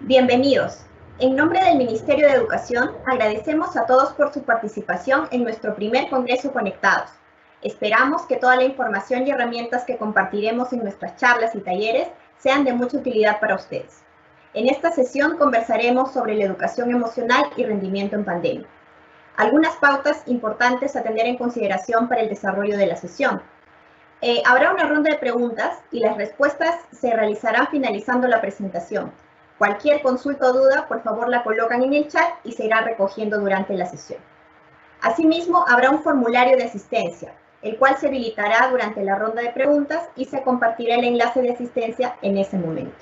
Bienvenidos. En nombre del Ministerio de Educación, agradecemos a todos por su participación en nuestro primer Congreso Conectados. Esperamos que toda la información y herramientas que compartiremos en nuestras charlas y talleres sean de mucha utilidad para ustedes. En esta sesión conversaremos sobre la educación emocional y rendimiento en pandemia. Algunas pautas importantes a tener en consideración para el desarrollo de la sesión. Habrá una ronda de preguntas y las respuestas se realizarán finalizando la presentación. Cualquier consulta o duda, por favor, la colocan en el chat y se irá recogiendo durante la sesión. Asimismo, habrá un formulario de asistencia, el cual se habilitará durante la ronda de preguntas y se compartirá el enlace de asistencia en ese momento.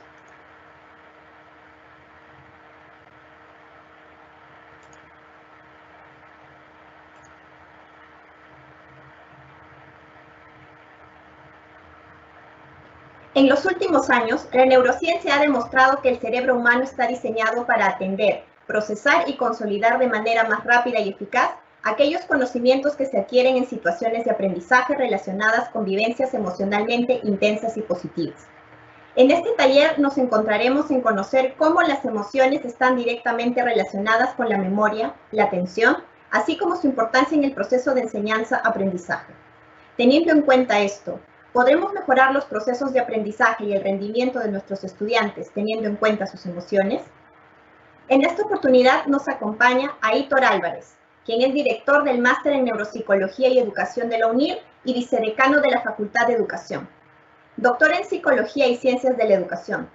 En los últimos años, la neurociencia ha demostrado que el cerebro humano está diseñado para atender, procesar y consolidar de manera más rápida y eficaz aquellos conocimientos que se adquieren en situaciones de aprendizaje relacionadas con vivencias emocionalmente intensas y positivas. En este taller nos encontraremos en conocer cómo las emociones están directamente relacionadas con la memoria, la atención, así como su importancia en el proceso de enseñanza-aprendizaje. Teniendo en cuenta esto, ¿podremos mejorar los procesos de aprendizaje y el rendimiento de nuestros estudiantes teniendo en cuenta sus emociones? En esta oportunidad nos acompaña Aitor Álvarez, quien es director del Máster en Neuropsicología y Educación de la UNIR y vicedecano de la Facultad de Educación. Doctor en Psicología y Ciencias de la Educación.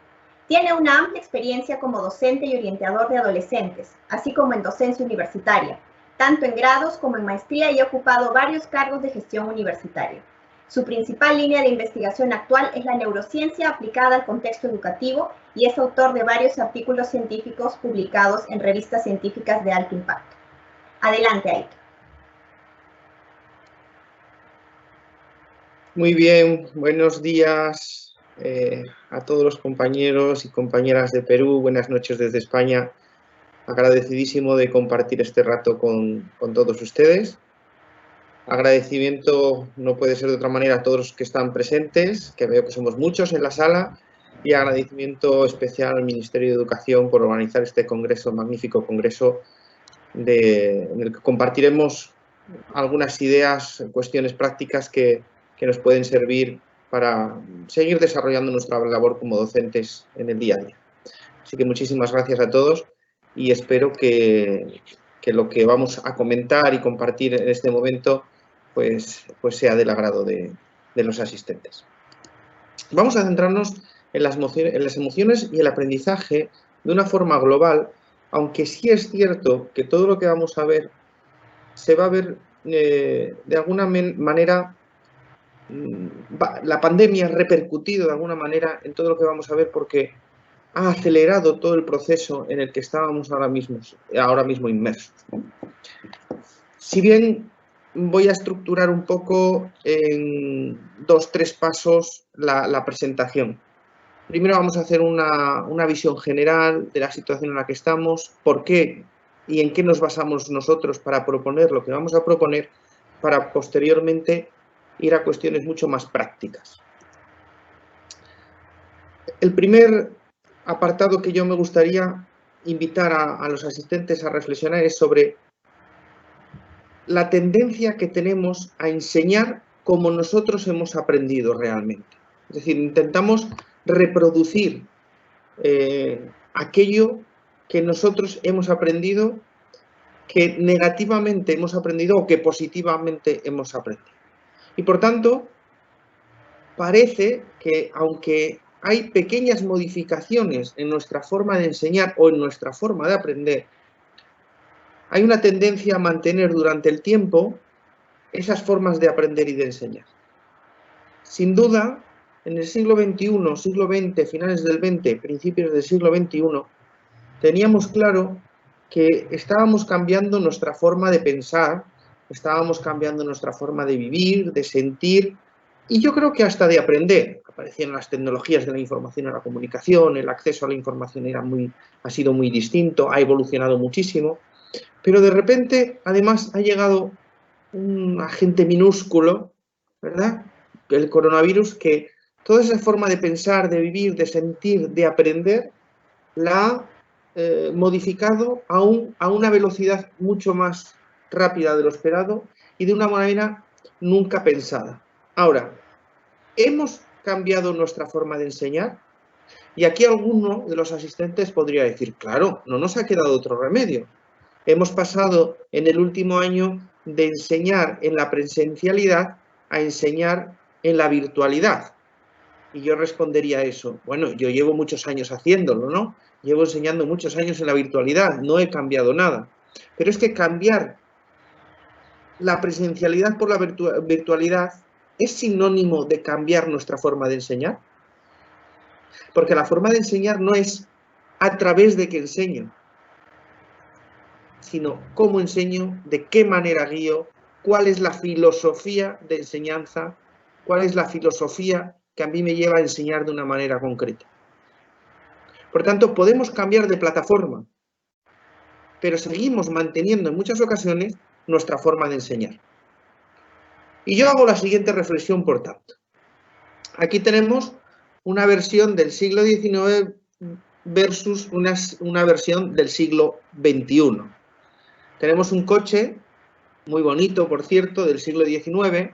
Tiene una amplia experiencia como docente y orientador de adolescentes, así como en docencia universitaria, tanto en grados como en maestría, y ha ocupado varios cargos de gestión universitaria. Su principal línea de investigación actual es la neurociencia aplicada al contexto educativo y es autor de varios artículos científicos publicados en revistas científicas de alto impacto. Adelante, Aitor. Muy bien, buenos días a todos los compañeros y compañeras de Perú, buenas noches desde España. Agradecidísimo de compartir este rato con todos ustedes. Agradecimiento no puede ser de otra manera a todos los que están presentes, que veo que somos muchos en la sala, y agradecimiento especial al Ministerio de Educación por organizar este congreso, magnífico congreso, en el que compartiremos algunas ideas, cuestiones prácticas que nos pueden servir para seguir desarrollando nuestra labor como docentes en el día a día. Así que muchísimas gracias a todos y espero que lo que vamos a comentar y compartir en este momento pues sea del agrado de los asistentes. Vamos a centrarnos en las emociones y el aprendizaje de una forma global, aunque sí es cierto que todo lo que vamos a ver se va a ver de alguna manera, la pandemia ha repercutido de alguna manera en todo lo que vamos a ver porque ha acelerado todo el proceso en el que estábamos ahora mismo inmersos. Si bien voy a estructurar un poco en 2-3 pasos la presentación. Primero vamos a hacer una visión general de la situación en la que estamos, por qué y en qué nos basamos nosotros para proponer lo que vamos a proponer, para posteriormente ir a cuestiones mucho más prácticas. El primer apartado que yo me gustaría invitar a los asistentes a reflexionar es sobre la tendencia que tenemos a enseñar como nosotros hemos aprendido realmente. Es decir, intentamos reproducir aquello que nosotros hemos aprendido, que negativamente hemos aprendido o que positivamente hemos aprendido. Y por tanto, parece que aunque hay pequeñas modificaciones en nuestra forma de enseñar o en nuestra forma de aprender, hay una tendencia a mantener durante el tiempo esas formas de aprender y de enseñar. Sin duda, en el siglo XXI, siglo XX, finales del XX, principios del siglo XXI, teníamos claro que estábamos cambiando nuestra forma de pensar, estábamos cambiando nuestra forma de vivir, de sentir, y yo creo que hasta de aprender. Aparecieron las tecnologías de la información y la comunicación, el acceso a la información ha sido muy distinto, ha evolucionado muchísimo, pero de repente, además, ha llegado un agente minúsculo, ¿verdad?, el coronavirus, que toda esa forma de pensar, de vivir, de sentir, de aprender, la ha modificado a una velocidad mucho más rápida de lo esperado y de una manera nunca pensada. Ahora, ¿hemos cambiado nuestra forma de enseñar? Y aquí alguno de los asistentes podría decir, claro, no nos ha quedado otro remedio. Hemos pasado en el último año de enseñar en la presencialidad a enseñar en la virtualidad. Y yo respondería a eso, bueno, yo llevo muchos años haciéndolo, ¿no? Llevo enseñando muchos años en la virtualidad, no he cambiado nada. Pero es que cambiar la presencialidad por la virtualidad es sinónimo de cambiar nuestra forma de enseñar. Porque la forma de enseñar no es a través de que enseño, sino cómo enseño, de qué manera guío, cuál es la filosofía de enseñanza, cuál es la filosofía que a mí me lleva a enseñar de una manera concreta. Por tanto, podemos cambiar de plataforma, pero seguimos manteniendo en muchas ocasiones nuestra forma de enseñar. Y yo hago la siguiente reflexión, por tanto. Aquí tenemos una versión del siglo XIX versus una versión del siglo XXI. Tenemos un coche muy bonito, por cierto, del siglo XIX,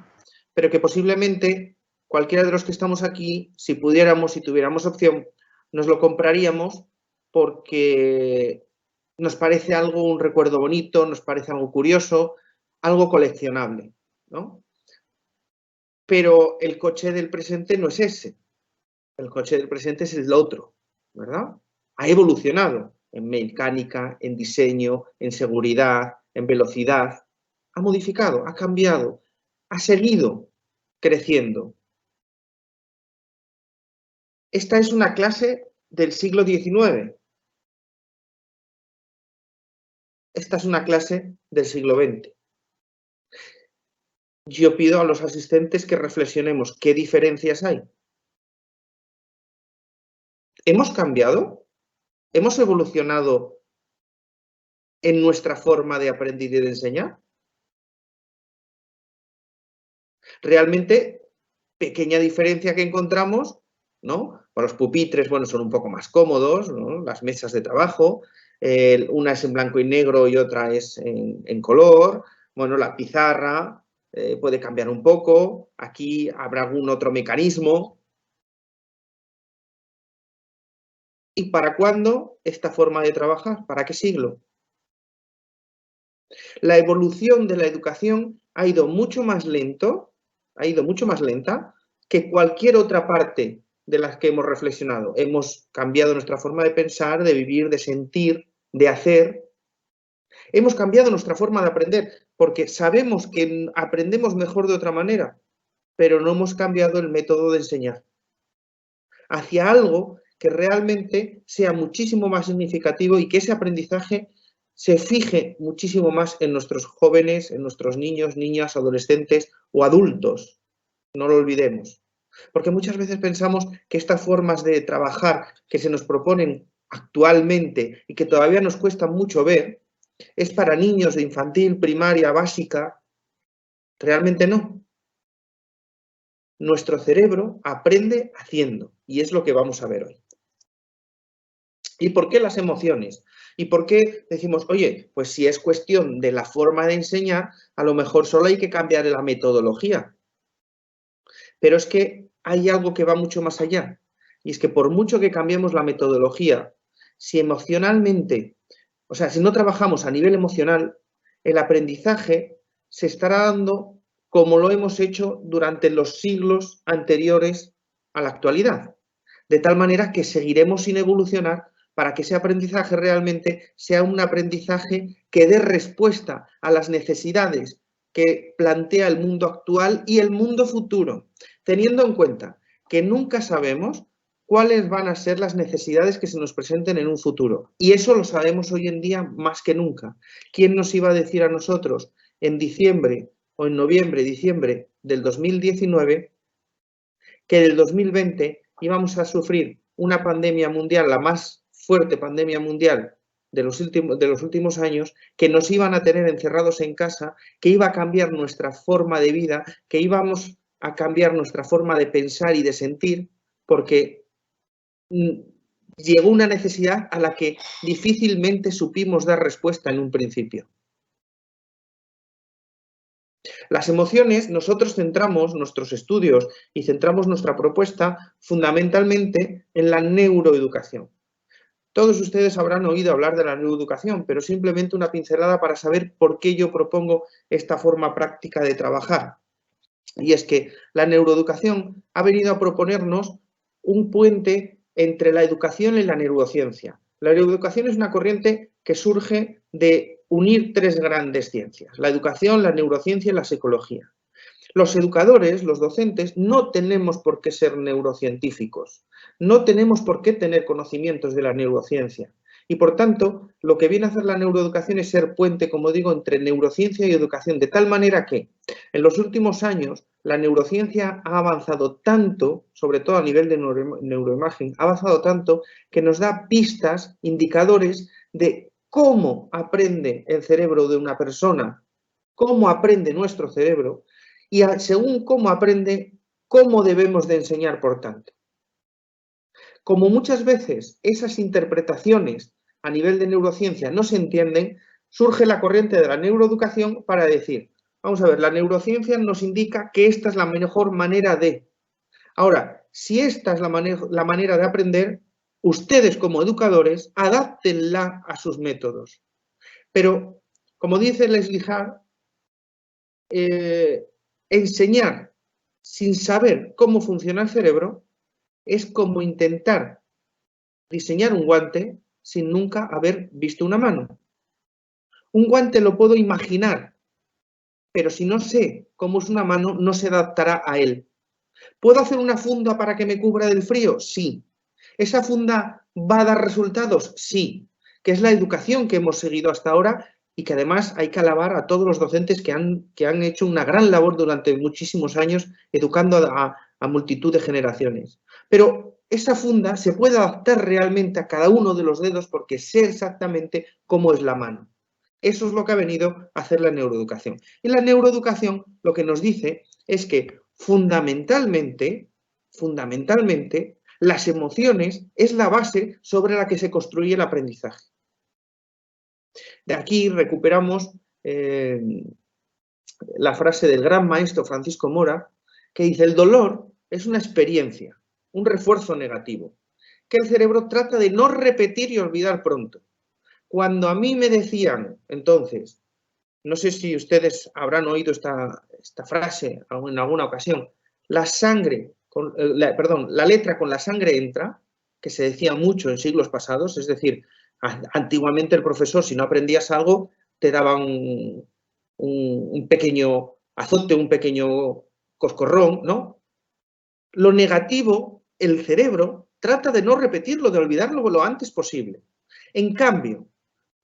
pero que posiblemente cualquiera de los que estamos aquí, si pudiéramos, si tuviéramos opción, nos lo compraríamos porque nos parece algo, un recuerdo bonito, nos parece algo curioso, algo coleccionable, ¿no? Pero el coche del presente no es ese. El coche del presente es el otro, ¿verdad? Ha evolucionado en mecánica, en diseño, en seguridad, en velocidad. Ha modificado, ha cambiado, ha seguido creciendo. Esta es una clase del siglo XIX. Esta es una clase del siglo XX. Yo pido a los asistentes que reflexionemos qué diferencias hay. ¿Hemos cambiado? ¿Hemos evolucionado en nuestra forma de aprender y de enseñar? Realmente, pequeña diferencia que encontramos, ¿no? Los pupitres, bueno, son un poco más cómodos, ¿no? Las mesas de trabajo, una es en blanco y negro y otra es en color. Bueno, la pizarra puede cambiar un poco. Aquí habrá algún otro mecanismo. ¿Y para cuándo esta forma de trabajar? ¿Para qué siglo? La evolución de la educación ha ido mucho más lenta que cualquier otra parte de las que hemos reflexionado. Hemos cambiado nuestra forma de pensar, de vivir, de sentir, de hacer. Hemos cambiado nuestra forma de aprender porque sabemos que aprendemos mejor de otra manera, pero no hemos cambiado el método de enseñar hacia algo que realmente sea muchísimo más significativo y que ese aprendizaje se fije muchísimo más en nuestros jóvenes, en nuestros niños, niñas, adolescentes o adultos. No lo olvidemos. Porque muchas veces pensamos que estas formas de trabajar que se nos proponen actualmente y que todavía nos cuesta mucho ver, es para niños de infantil, primaria, básica. Realmente no. Nuestro cerebro aprende haciendo y es lo que vamos a ver hoy. ¿Y por qué las emociones? ¿Y por qué decimos, oye, pues si es cuestión de la forma de enseñar, a lo mejor solo hay que cambiar la metodología? Pero es que hay algo que va mucho más allá. Y es que por mucho que cambiemos la metodología, si emocionalmente, o sea, si no trabajamos a nivel emocional, el aprendizaje se estará dando como lo hemos hecho durante los siglos anteriores a la actualidad. De tal manera que seguiremos sin evolucionar para que ese aprendizaje realmente sea un aprendizaje que dé respuesta a las necesidades que plantea el mundo actual y el mundo futuro, teniendo en cuenta que nunca sabemos cuáles van a ser las necesidades que se nos presenten en un futuro. Y eso lo sabemos hoy en día más que nunca. ¿Quién nos iba a decir a nosotros en diciembre o en noviembre, diciembre del 2019 que del 2020 íbamos a sufrir una pandemia mundial, la más fuerte pandemia mundial de los últimos años, que nos iban a tener encerrados en casa, que iba a cambiar nuestra forma de vida, que íbamos a cambiar nuestra forma de pensar y de sentir, porque llegó una necesidad a la que difícilmente supimos dar respuesta en un principio. Las emociones, nosotros centramos nuestros estudios y centramos nuestra propuesta fundamentalmente en la neuroeducación. Todos ustedes habrán oído hablar de la neuroeducación, pero simplemente una pincelada para saber por qué yo propongo esta forma práctica de trabajar. Y es que la neuroeducación ha venido a proponernos un puente entre la educación y la neurociencia. La neuroeducación es una corriente que surge de unir tres grandes ciencias: la educación, la neurociencia y la psicología. Los educadores, los docentes, no tenemos por qué ser neurocientíficos, no tenemos por qué tener conocimientos de la neurociencia. Y por tanto, lo que viene a hacer la neuroeducación es ser puente, como digo, entre neurociencia y educación, de tal manera que en los últimos años la neurociencia ha avanzado tanto, sobre todo a nivel de neuroimagen, ha avanzado tanto que nos da pistas, indicadores de cómo aprende el cerebro de una persona, cómo aprende nuestro cerebro, y según cómo aprende, cómo debemos de enseñar, por tanto. Como muchas veces esas interpretaciones a nivel de neurociencia no se entienden, surge la corriente de la neuroeducación para decir, vamos a ver, la neurociencia nos indica que esta es la mejor manera de. Ahora, si esta es la manera de aprender, ustedes como educadores, adáptenla a sus métodos. Pero, como dice Leslie Hart, enseñar sin saber cómo funciona el cerebro es como intentar diseñar un guante sin nunca haber visto una mano. Un guante lo puedo imaginar, pero si no sé cómo es una mano, no se adaptará a él. ¿Puedo hacer una funda para que me cubra del frío? Sí. ¿Esa funda va a dar resultados? Sí. Que es la educación que hemos seguido hasta ahora y que además hay que alabar a todos los docentes que han hecho una gran labor durante muchísimos años educando a multitud de generaciones. Pero esa funda se puede adaptar realmente a cada uno de los dedos porque sé exactamente cómo es la mano. Eso es lo que ha venido a hacer la neuroeducación. Y la neuroeducación lo que nos dice es que fundamentalmente, las emociones es la base sobre la que se construye el aprendizaje. De aquí recuperamos la frase del gran maestro Francisco Mora, que dice: el dolor es una experiencia, un refuerzo negativo, que el cerebro trata de no repetir y olvidar pronto. Cuando a mí me decían, entonces, no sé si ustedes habrán oído esta frase en alguna ocasión, la letra con la sangre entra, que se decía mucho en siglos pasados, es decir, antiguamente el profesor, si no aprendías algo, te daba un pequeño azote, un pequeño coscorrón, ¿no? Lo negativo, el cerebro trata de no repetirlo, de olvidarlo lo antes posible. En cambio,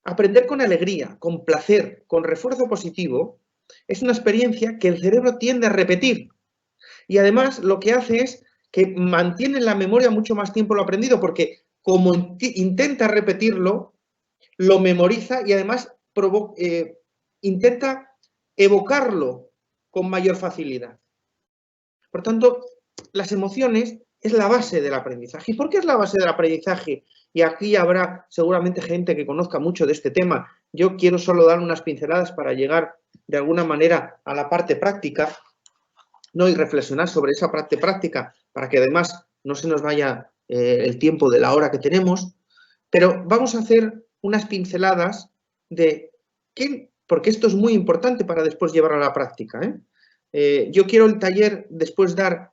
aprender con alegría, con placer, con refuerzo positivo, es una experiencia que el cerebro tiende a repetir. Y además lo que hace es que mantiene en la memoria mucho más tiempo lo aprendido, porque como intenta repetirlo, lo memoriza y además intenta evocarlo con mayor facilidad. Por tanto, las emociones es la base del aprendizaje. ¿Y por qué es la base del aprendizaje? Y aquí habrá seguramente gente que conozca mucho de este tema. Yo quiero solo dar unas pinceladas para llegar de alguna manera a la parte práctica, ¿no? Y reflexionar sobre esa parte práctica para que además no se nos vaya el tiempo de la hora que tenemos. Pero vamos a hacer unas pinceladas de qué, porque esto es muy importante para después llevarlo a la práctica. Yo quiero el taller después dar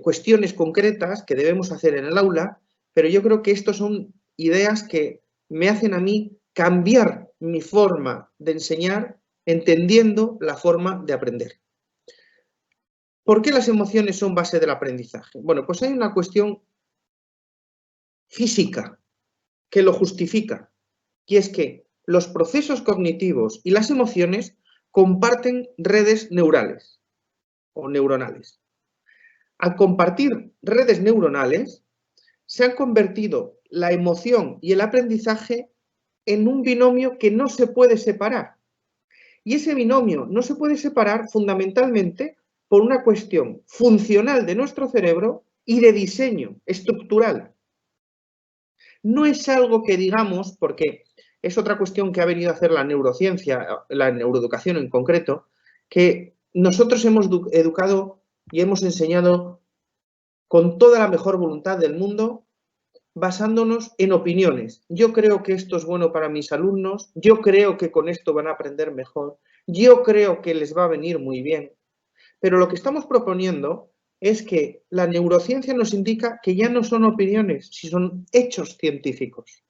cuestiones concretas que debemos hacer en el aula, pero yo creo que estas son ideas que me hacen a mí cambiar mi forma de enseñar entendiendo la forma de aprender. ¿Por qué las emociones son base del aprendizaje? Bueno, pues hay una cuestión física que lo justifica, y es que los procesos cognitivos y las emociones comparten redes neurales o neuronales. Al compartir redes neuronales, se han convertido la emoción y el aprendizaje en un binomio que no se puede separar. Y ese binomio no se puede separar fundamentalmente por una cuestión funcional de nuestro cerebro y de diseño estructural. No es algo que digamos, porque es otra cuestión que ha venido a hacer la neurociencia, la neuroeducación en concreto, que nosotros hemos educado y hemos enseñado con toda la mejor voluntad del mundo, basándonos en opiniones. Yo creo que esto es bueno para mis alumnos, yo creo que con esto van a aprender mejor, yo creo que les va a venir muy bien. Pero lo que estamos proponiendo es que la neurociencia nos indica que ya no son opiniones, sino son hechos científicos.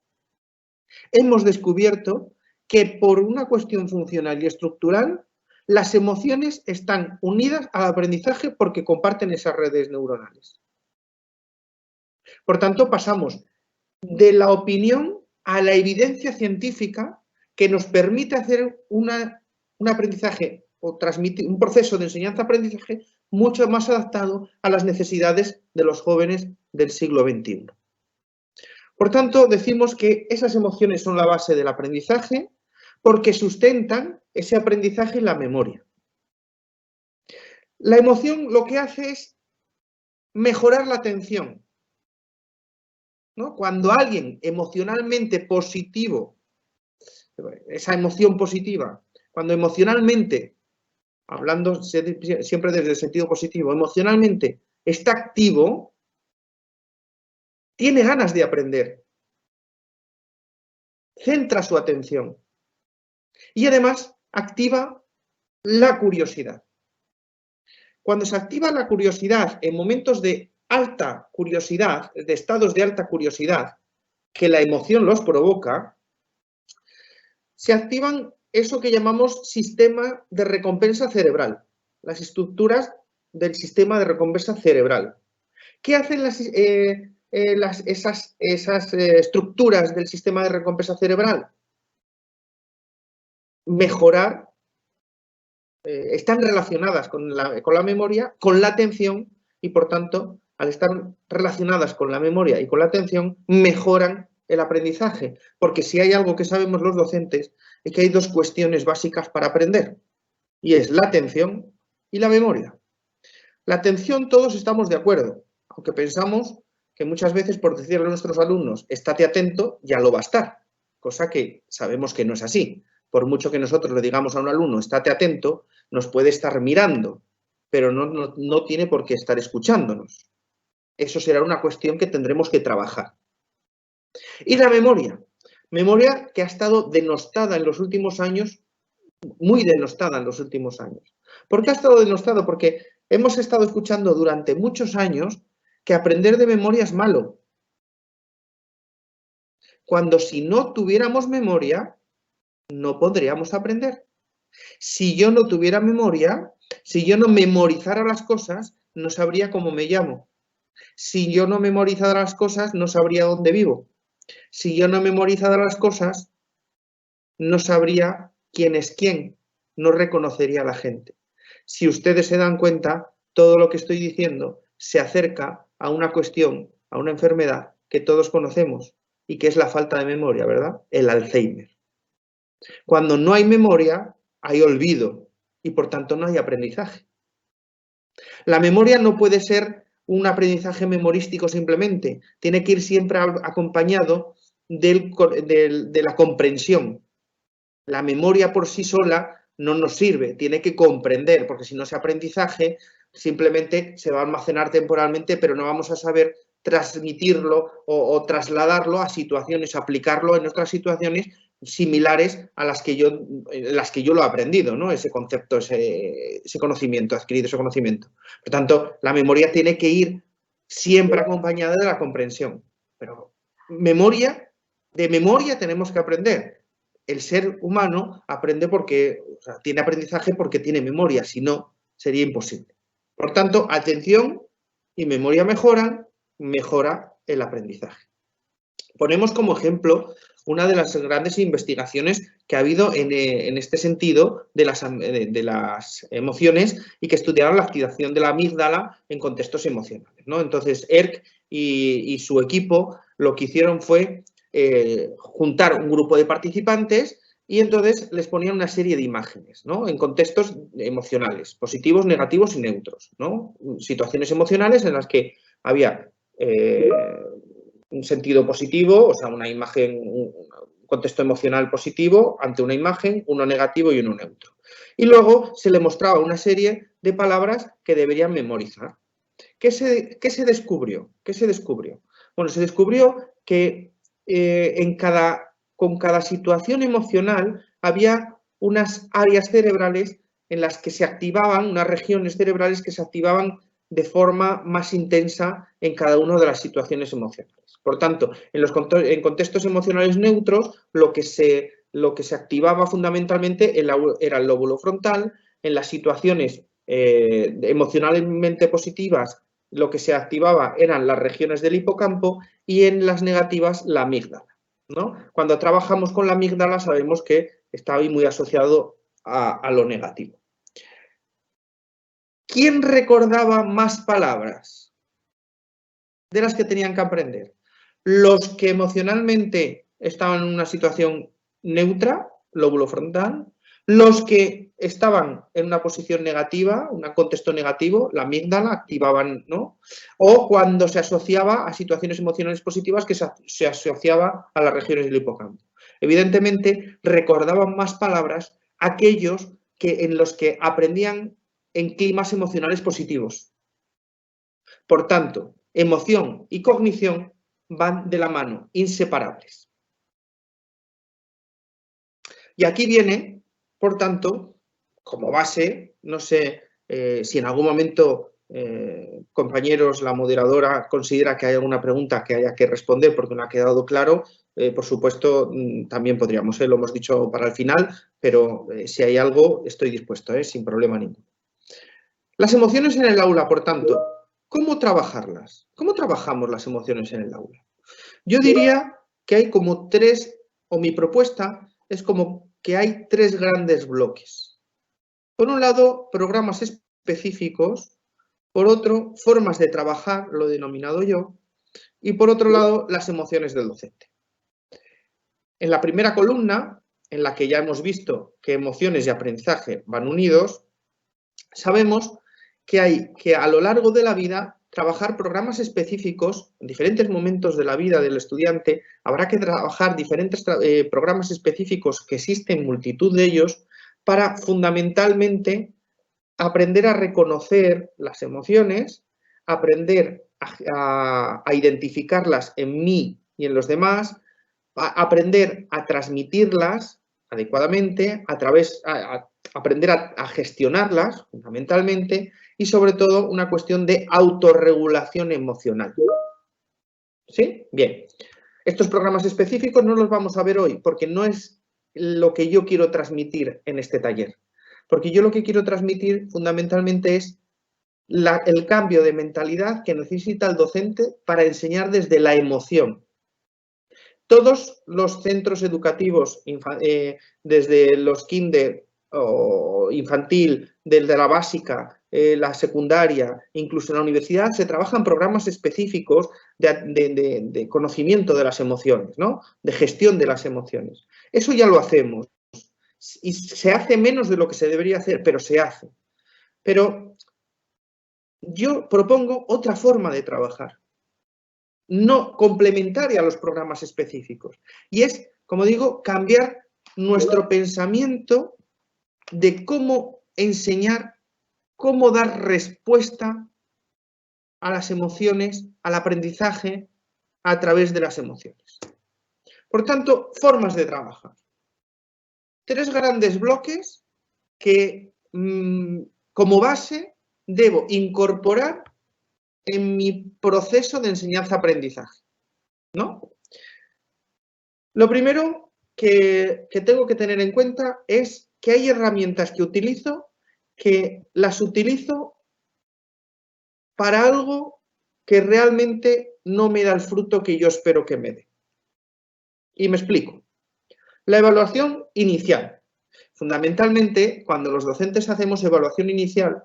Hemos descubierto que por una cuestión funcional y estructural, las emociones están unidas al aprendizaje porque comparten esas redes neuronales. Por tanto, pasamos de la opinión a la evidencia científica que nos permite hacer un aprendizaje o transmitir un proceso de enseñanza-aprendizaje mucho más adaptado a las necesidades de los jóvenes del siglo XXI. Por tanto, decimos que esas emociones son la base del aprendizaje porque sustentan ese aprendizaje en la memoria. La emoción lo que hace es mejorar la atención, ¿no? Cuando alguien emocionalmente positivo, esa emoción positiva, cuando emocionalmente, hablando siempre desde el sentido positivo, emocionalmente está activo, tiene ganas de aprender, centra su atención y además activa la curiosidad. Cuando se activa la curiosidad en momentos de alta curiosidad, de estados de alta curiosidad, que la emoción los provoca, se activan eso que llamamos sistema de recompensa cerebral, las estructuras del sistema de recompensa cerebral. ¿Qué hacen esas estructuras del sistema de recompensa cerebral? Mejorar, están relacionadas con la memoria, con la atención y, por tanto, al estar relacionadas con la memoria y con la atención, mejoran el aprendizaje. Porque si hay algo que sabemos los docentes, es que hay dos cuestiones básicas para aprender, y es la atención y la memoria. La atención todos estamos de acuerdo, aunque pensamos que muchas veces por decirle a nuestros alumnos, estate atento, ya lo va a estar, cosa que sabemos que no es así. Por mucho que nosotros le digamos a un alumno, estate atento, nos puede estar mirando, pero no tiene por qué estar escuchándonos. Eso será una cuestión que tendremos que trabajar. Y la memoria que ha estado denostada en los últimos años, muy denostada en los últimos años. ¿Por qué ha estado denostada? Porque hemos estado escuchando durante muchos años que aprender de memoria es malo. Cuando si no tuviéramos memoria, no podríamos aprender. Si yo no tuviera memoria, si yo no memorizara las cosas, no sabría cómo me llamo. Si yo no memorizara las cosas, no sabría dónde vivo. Si yo no memorizara las cosas, no sabría quién es quién, no reconocería a la gente. Si ustedes se dan cuenta, todo lo que estoy diciendo se acerca a una cuestión, a una enfermedad que todos conocemos y que es la falta de memoria, ¿verdad? El Alzheimer. Cuando no hay memoria, hay olvido y por tanto no hay aprendizaje. La memoria no puede ser un aprendizaje memorístico simplemente, tiene que ir siempre acompañado de la comprensión. La memoria por sí sola no nos sirve, tiene que comprender, porque si no ese aprendizaje simplemente se va a almacenar temporalmente, pero no vamos a saber transmitirlo o trasladarlo a situaciones, aplicarlo en otras situaciones similares a las que yo lo he aprendido, ¿no? Ese concepto, ese conocimiento, adquirido ese conocimiento. Por tanto, la memoria tiene que ir siempre acompañada de la comprensión. Pero de memoria tenemos que aprender. El ser humano aprende porque, o sea, tiene aprendizaje porque tiene memoria, si no, sería imposible. Por tanto, atención y memoria mejoran, mejora el aprendizaje. Ponemos como ejemplo una de las grandes investigaciones que ha habido en este sentido de las emociones y que estudiaron la activación de la amígdala en contextos emocionales, ¿no? Entonces, Erck y su equipo lo que hicieron fue juntar un grupo de participantes y entonces les ponían una serie de imágenes, ¿no? En contextos emocionales, positivos, negativos y neutros, ¿no? Situaciones emocionales en las que había un sentido positivo, o sea, una imagen, un contexto emocional positivo ante una imagen, uno negativo y uno neutro. Y luego se le mostraba una serie de palabras que deberían memorizar. ¿Qué se descubrió? ¿Qué se descubrió? Bueno, se descubrió que con cada situación emocional había unas áreas cerebrales en las que se activaban, unas regiones cerebrales que se activaban de forma más intensa en cada una de las situaciones emocionales. Por tanto, en contextos emocionales neutros, lo que se activaba fundamentalmente era el lóbulo frontal. En las situaciones emocionalmente positivas, lo que se activaba eran las regiones del hipocampo, y en las negativas la amígdala, ¿no? Cuando trabajamos con la amígdala sabemos que está ahí muy asociado a lo negativo. ¿Quién recordaba más palabras de las que tenían que aprender? Los que emocionalmente estaban en una situación neutra, lóbulo frontal, los que estaban en una posición negativa, un contexto negativo, la amígdala, activaban, ¿no? O cuando se asociaba a situaciones emocionales positivas, que se asociaba a las regiones del hipocampo. Evidentemente, recordaban más palabras aquellos en los que aprendían en climas emocionales positivos. Por tanto, emoción y cognición van de la mano, inseparables. Y aquí viene, por tanto, como base, no sé si en algún momento, compañeros, la moderadora considera que hay alguna pregunta que haya que responder porque no ha quedado claro, por supuesto, también podríamos, lo hemos dicho para el final, pero si hay algo, estoy dispuesto, sin problema ninguno. Las emociones en el aula, por tanto, ¿cómo trabajarlas? ¿Cómo trabajamos las emociones en el aula? Yo diría que hay como tres, o mi propuesta es como que hay tres grandes bloques. Por un lado, programas específicos, por otro, formas de trabajar, lo he denominado yo, y por otro lado, las emociones del docente. En la primera columna, en la que ya hemos visto que emociones y aprendizaje van unidos, sabemos que hay que a lo largo de la vida trabajar programas específicos en diferentes momentos de la vida del estudiante. Habrá que trabajar diferentes programas específicos, que existen multitud de ellos, para fundamentalmente aprender a reconocer las emociones, aprender a identificarlas en mí y en los demás, aprender a transmitirlas adecuadamente, aprender a gestionarlas fundamentalmente, y sobre todo una cuestión de autorregulación emocional. ¿Sí? Bien. Estos programas específicos no los vamos a ver hoy porque no es lo que yo quiero transmitir en este taller. Porque yo lo que quiero transmitir fundamentalmente es el cambio de mentalidad que necesita el docente para enseñar desde la emoción. Todos los centros educativos, desde los kinder o infantil, desde la básica, la secundaria, incluso en la universidad, se trabajan programas específicos de conocimiento de las emociones, ¿no? De gestión de las emociones. Eso ya lo hacemos. Y se hace menos de lo que se debería hacer, pero se hace. Pero yo propongo otra forma de trabajar, no complementaria a los programas específicos. Y es, como digo, cambiar nuestro pensamiento de cómo enseñar, cómo dar respuesta a las emociones, al aprendizaje a través de las emociones. Por tanto, formas de trabajar. Tres grandes bloques que, como base, debo incorporar en mi proceso de enseñanza-aprendizaje, ¿no? Lo primero que tengo que tener en cuenta es que hay herramientas que utilizo, que las utilizo para algo que realmente no me da el fruto que yo espero que me dé. Y me explico. La evaluación inicial. Fundamentalmente, cuando los docentes hacemos evaluación inicial,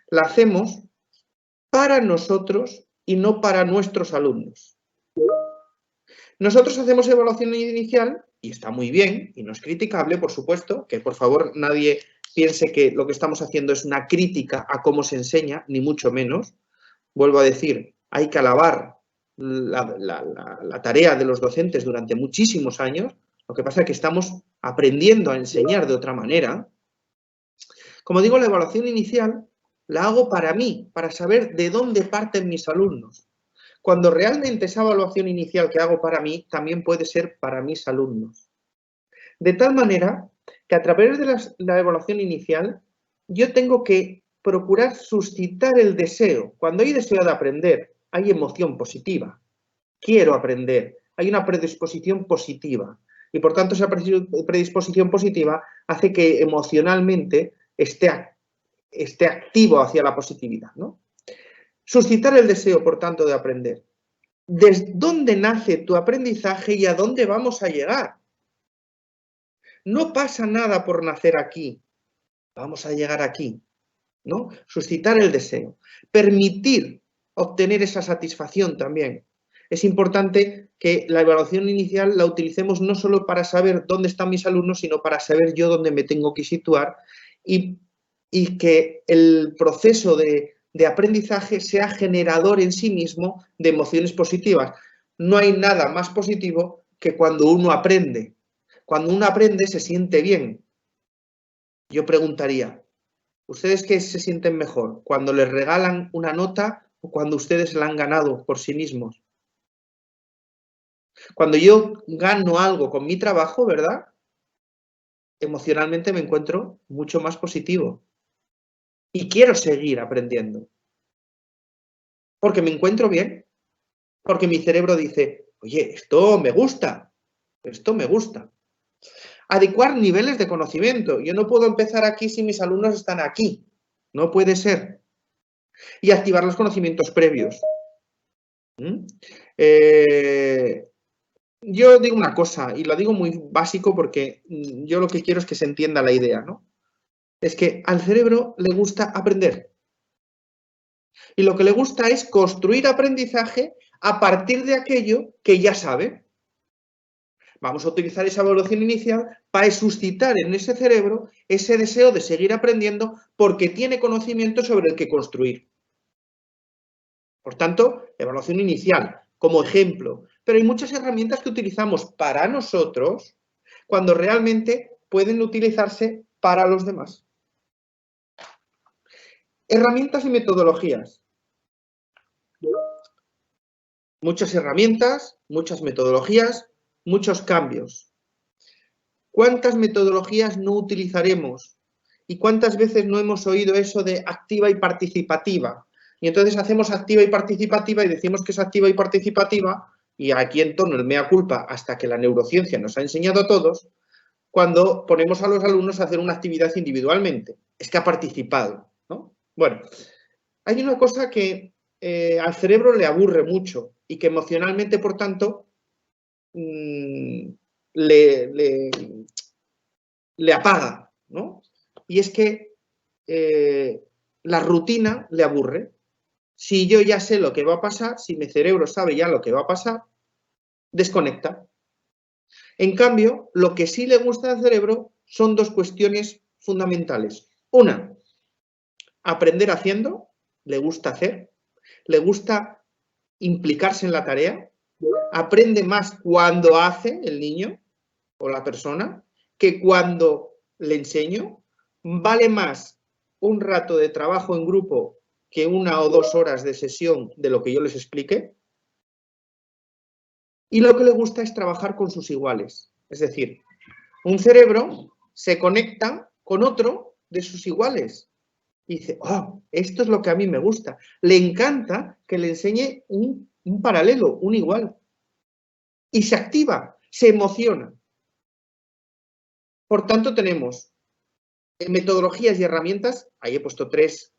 la hacemos para nosotros y no para nuestros alumnos. Nosotros hacemos evaluación inicial, y está muy bien, y no es criticable, por supuesto, que por favor nadie piense que lo que estamos haciendo es una crítica a cómo se enseña, ni mucho menos. Vuelvo a decir, hay que alabar la tarea de los docentes durante muchísimos años. Lo que pasa es que estamos aprendiendo a enseñar de otra manera. Como digo, la evaluación inicial la hago para mí, para saber de dónde parten mis alumnos. Cuando realmente esa evaluación inicial que hago para mí también puede ser para mis alumnos. De tal manera que a través de la evaluación inicial yo tengo que procurar suscitar el deseo. Cuando hay deseo de aprender, hay emoción positiva. Quiero aprender, hay una predisposición positiva. Y por tanto esa predisposición positiva hace que emocionalmente esté activo hacia la positividad, ¿no? Suscitar el deseo, por tanto, de aprender. ¿Desde dónde nace tu aprendizaje y a dónde vamos a llegar? No pasa nada por nacer aquí. Vamos a llegar aquí, ¿no? Suscitar el deseo. Permitir obtener esa satisfacción también. Es importante que la evaluación inicial la utilicemos no solo para saber dónde están mis alumnos, sino para saber yo dónde me tengo que situar y que el proceso de aprendizaje sea generador en sí mismo de emociones positivas. No hay nada más positivo que cuando uno aprende. Cuando uno aprende se siente bien. Yo preguntaría, ¿ustedes qué se sienten mejor? ¿Cuando les regalan una nota o cuando ustedes la han ganado por sí mismos? Cuando yo gano algo con mi trabajo, ¿verdad? Emocionalmente me encuentro mucho más positivo. Y quiero seguir aprendiendo. Porque me encuentro bien. Porque mi cerebro dice, oye, esto me gusta. Esto me gusta. Adecuar niveles de conocimiento. Yo no puedo empezar aquí si mis alumnos están aquí. No puede ser. Y activar los conocimientos previos. Yo digo una cosa, y lo digo muy básico porque yo lo que quiero es que se entienda la idea, ¿no? Es que al cerebro le gusta aprender. Y lo que le gusta es construir aprendizaje a partir de aquello que ya sabe. Vamos a utilizar esa evaluación inicial para suscitar en ese cerebro ese deseo de seguir aprendiendo porque tiene conocimiento sobre el que construir. Por tanto, evaluación inicial como ejemplo. Pero hay muchas herramientas que utilizamos para nosotros cuando realmente pueden utilizarse para los demás. Herramientas y metodologías. Muchas herramientas, muchas metodologías, muchos cambios. ¿Cuántas metodologías no utilizaremos? ¿Y cuántas veces no hemos oído eso de activa y participativa? Y entonces hacemos activa y participativa y decimos que es activa y participativa, y aquí en torno el mea culpa hasta que la neurociencia nos ha enseñado a todos, cuando ponemos a los alumnos a hacer una actividad individualmente. Es que ha participado, ¿no? Bueno, hay una cosa que al cerebro le aburre mucho y que emocionalmente, por tanto, le apaga, ¿no? Y es que la rutina le aburre. Si yo ya sé lo que va a pasar, si mi cerebro sabe ya lo que va a pasar, desconecta. En cambio, lo que sí le gusta al cerebro son dos cuestiones fundamentales. Una, aprender haciendo, le gusta hacer, le gusta implicarse en la tarea, aprende más cuando hace el niño o la persona que cuando le enseño, vale más un rato de trabajo en grupo que 1 o 2 horas de sesión de lo que yo les explique. Y lo que le gusta es trabajar con sus iguales. Es decir, un cerebro se conecta con otro de sus iguales. Y dice, oh, esto es lo que a mí me gusta. Le encanta que le enseñe un paralelo, un igual. Y se activa, se emociona. Por tanto, tenemos metodologías y herramientas, ahí he puesto 3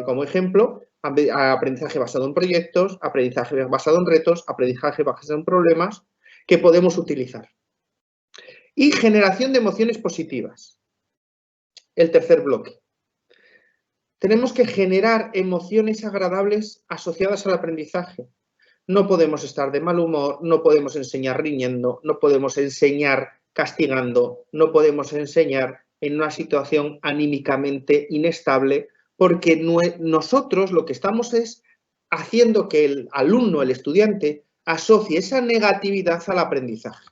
como ejemplo, aprendizaje basado en proyectos, aprendizaje basado en retos, aprendizaje basado en problemas, que podemos utilizar. Y generación de emociones positivas. El tercer bloque. Tenemos que generar emociones agradables asociadas al aprendizaje. No podemos estar de mal humor, no podemos enseñar riñendo, no podemos enseñar castigando, no podemos enseñar en una situación anímicamente inestable, porque nosotros lo que estamos es haciendo que el alumno, el estudiante, asocie esa negatividad al aprendizaje.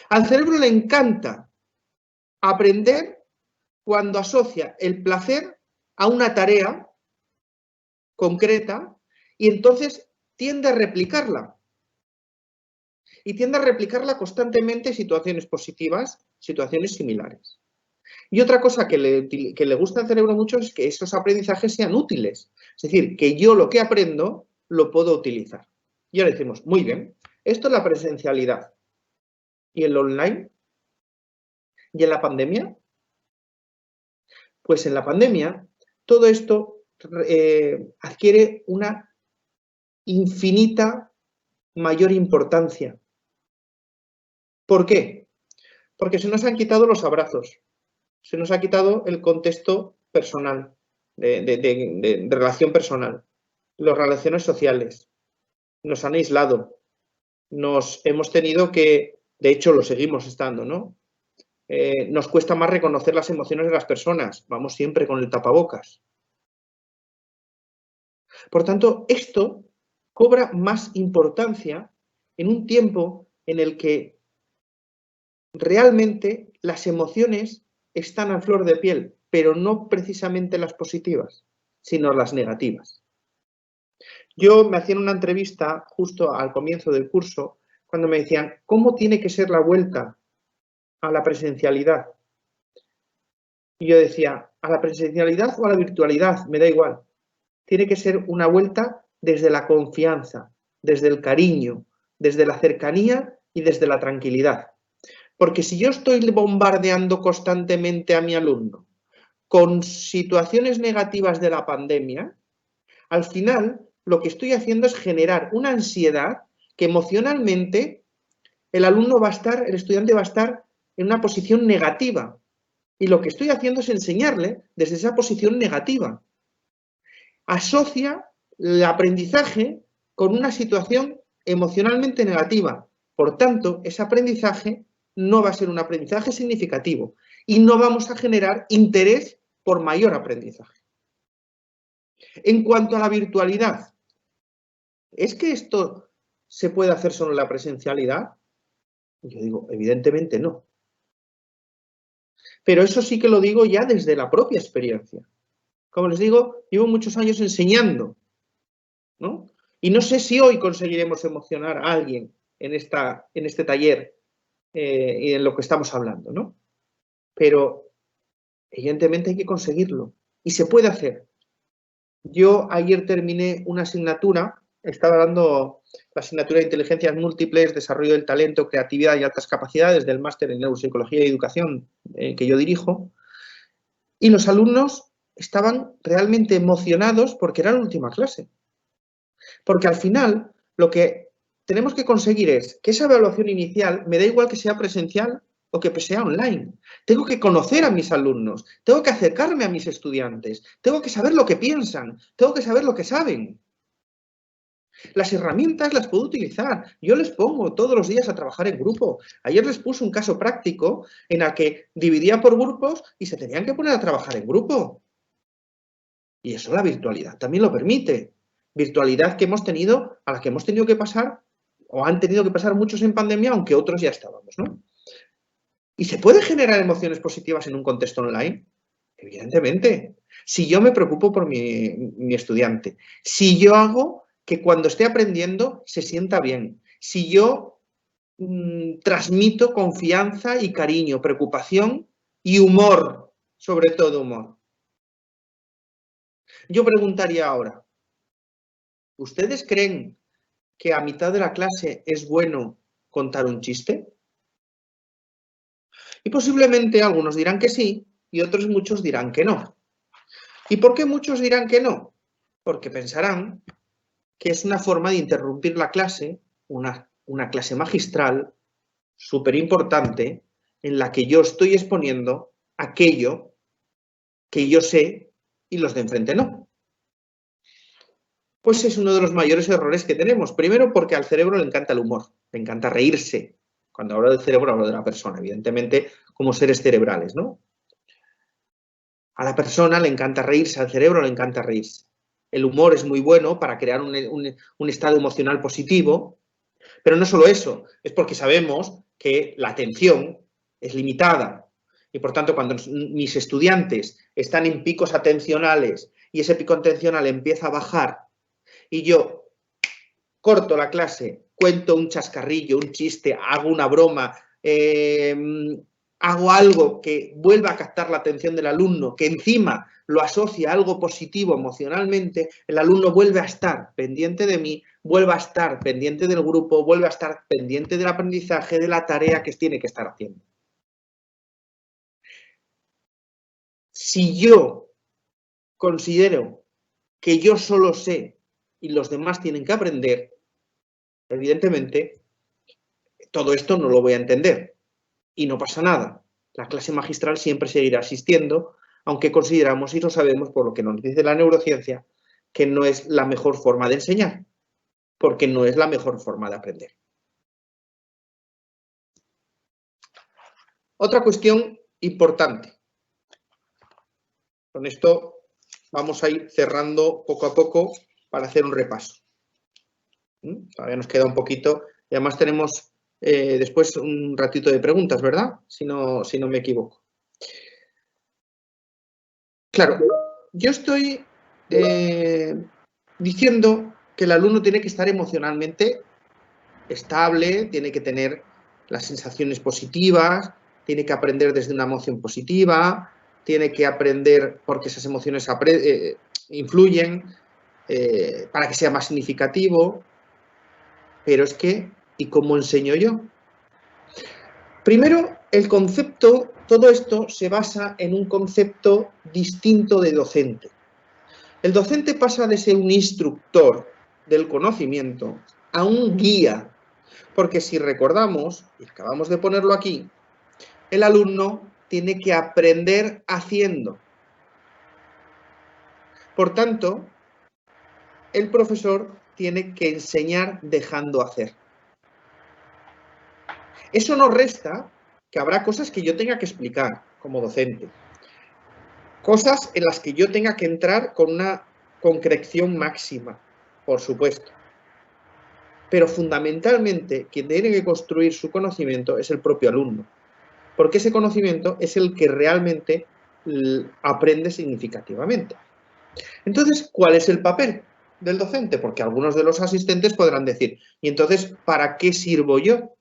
Al cerebro le encanta aprender cuando asocia el placer a una tarea concreta y entonces tiende a replicarla. Y tiende a replicarla constantemente en situaciones positivas, situaciones similares. Y otra cosa que le gusta al cerebro mucho es que esos aprendizajes sean útiles. Es decir, que yo lo que aprendo lo puedo utilizar. Y ahora decimos, muy bien, esto es la presencialidad. ¿Y el online? ¿Y en la pandemia? Pues en la pandemia todo esto adquiere una infinita mayor importancia. ¿Por qué? Porque se nos han quitado los abrazos, se nos ha quitado el contexto personal, de relación personal, las relaciones sociales, nos han aislado, nos hemos tenido que, de hecho lo seguimos estando, ¿no? Nos cuesta más reconocer las emociones de las personas, vamos siempre con el tapabocas. Por tanto, esto cobra más importancia en un tiempo en el que realmente las emociones están a flor de piel, pero no precisamente las positivas, sino las negativas. Yo me hacía una entrevista justo al comienzo del curso cuando me decían, ¿cómo tiene que ser la vuelta a la presencialidad? Y yo decía, ¿a la presencialidad o a la virtualidad? Me da igual. Tiene que ser una vuelta desde la confianza, desde el cariño, desde la cercanía y desde la tranquilidad. Porque si yo estoy bombardeando constantemente a mi alumno con situaciones negativas de la pandemia, al final lo que estoy haciendo es generar una ansiedad que emocionalmente el estudiante va a estar en una posición negativa. Y lo que estoy haciendo es enseñarle desde esa posición negativa. Asocia el aprendizaje con una situación emocionalmente negativa. Por tanto, ese aprendizaje no va a ser un aprendizaje significativo y no vamos a generar interés por mayor aprendizaje. En cuanto a la virtualidad, ¿es que esto se puede hacer solo en la presencialidad? Yo digo, evidentemente no. Pero eso sí que lo digo ya desde la propia experiencia. Como les digo, llevo muchos años enseñando, ¿no? Y no sé si hoy conseguiremos emocionar a alguien en este taller y en lo que estamos hablando, ¿no? Pero evidentemente hay que conseguirlo y se puede hacer. Yo ayer terminé una asignatura, estaba dando la asignatura de inteligencias múltiples, desarrollo del talento, creatividad y altas capacidades del máster en neuropsicología y educación que yo dirijo, y los alumnos estaban realmente emocionados porque era la última clase. Porque al final lo que tenemos que conseguir es que esa evaluación inicial, me da igual que sea presencial o que sea online. Tengo que conocer a mis alumnos, tengo que acercarme a mis estudiantes, tengo que saber lo que piensan, tengo que saber lo que saben. Las herramientas las puedo utilizar. Yo les pongo todos los días a trabajar en grupo. Ayer les puse un caso práctico en el que dividía por grupos y se tenían que poner a trabajar en grupo. Y eso la virtualidad también lo permite. Virtualidad que hemos tenido, a la que hemos tenido que pasar, o han tenido que pasar muchos en pandemia, aunque otros ya estábamos, ¿no? ¿Y se puede generar emociones positivas en un contexto online? Evidentemente. Si yo me preocupo por mi estudiante, si yo hago que cuando esté aprendiendo se sienta bien, si yo transmito confianza y cariño, preocupación y humor, sobre todo humor. Yo preguntaría ahora, ¿ustedes creen que a mitad de la clase es bueno contar un chiste? Y posiblemente algunos dirán que sí y otros muchos dirán que no. ¿Y por qué muchos dirán que no? Porque pensarán que es una forma de interrumpir la clase, una clase magistral, súper importante, en la que yo estoy exponiendo aquello que yo sé y los de enfrente no. Pues es uno de los mayores errores que tenemos. Primero porque al cerebro le encanta el humor, le encanta reírse. Cuando hablo del cerebro hablo de la persona, evidentemente como seres cerebrales, ¿no? A la persona le encanta reírse, al cerebro le encanta reírse. el humor es muy bueno para crear un estado emocional positivo, pero no solo eso, es porque sabemos que la atención es limitada y por tanto cuando mis estudiantes están en picos atencionales y ese pico atencional empieza a bajar y yo corto la clase, cuento un chascarrillo, un chiste, hago una broma, hago algo que vuelva a captar la atención del alumno, que encima lo asocia a algo positivo emocionalmente, el alumno vuelve a estar pendiente de mí, vuelve a estar pendiente del grupo, vuelve a estar pendiente del aprendizaje, de la tarea que tiene que estar haciendo. Si yo considero que yo solo sé y los demás tienen que aprender, evidentemente, todo esto no lo voy a entender y no pasa nada. La clase magistral siempre seguirá existiendo, aunque consideramos y lo sabemos por lo que nos dice la neurociencia, que no es la mejor forma de enseñar, porque no es la mejor forma de aprender. Otra cuestión importante. Con esto vamos a ir cerrando poco a poco para hacer un repaso. Todavía nos queda un poquito y además tenemos después un ratito de preguntas, ¿verdad? Si no me equivoco. Claro, yo estoy diciendo que el alumno tiene que estar emocionalmente estable, tiene que tener las sensaciones positivas, tiene que aprender desde una emoción positiva, tiene que aprender porque esas emociones influyen para que sea más significativo. Pero es que, ¿y cómo enseño yo? Primero, el concepto, todo esto se basa en un concepto distinto de docente. El docente pasa de ser un instructor del conocimiento a un guía, porque si recordamos, y acabamos de ponerlo aquí, el alumno tiene que aprender haciendo. Por tanto, el profesor tiene que enseñar dejando hacer. Eso no resta que habrá cosas que yo tenga que explicar como docente. Cosas en las que yo tenga que entrar con una concreción máxima, por supuesto. Pero fundamentalmente, quien tiene que construir su conocimiento es el propio alumno. Porque ese conocimiento es el que realmente aprende significativamente. Entonces, ¿cuál es el papel del docente? Porque algunos de los asistentes podrán decir, ¿y entonces para qué sirvo yo?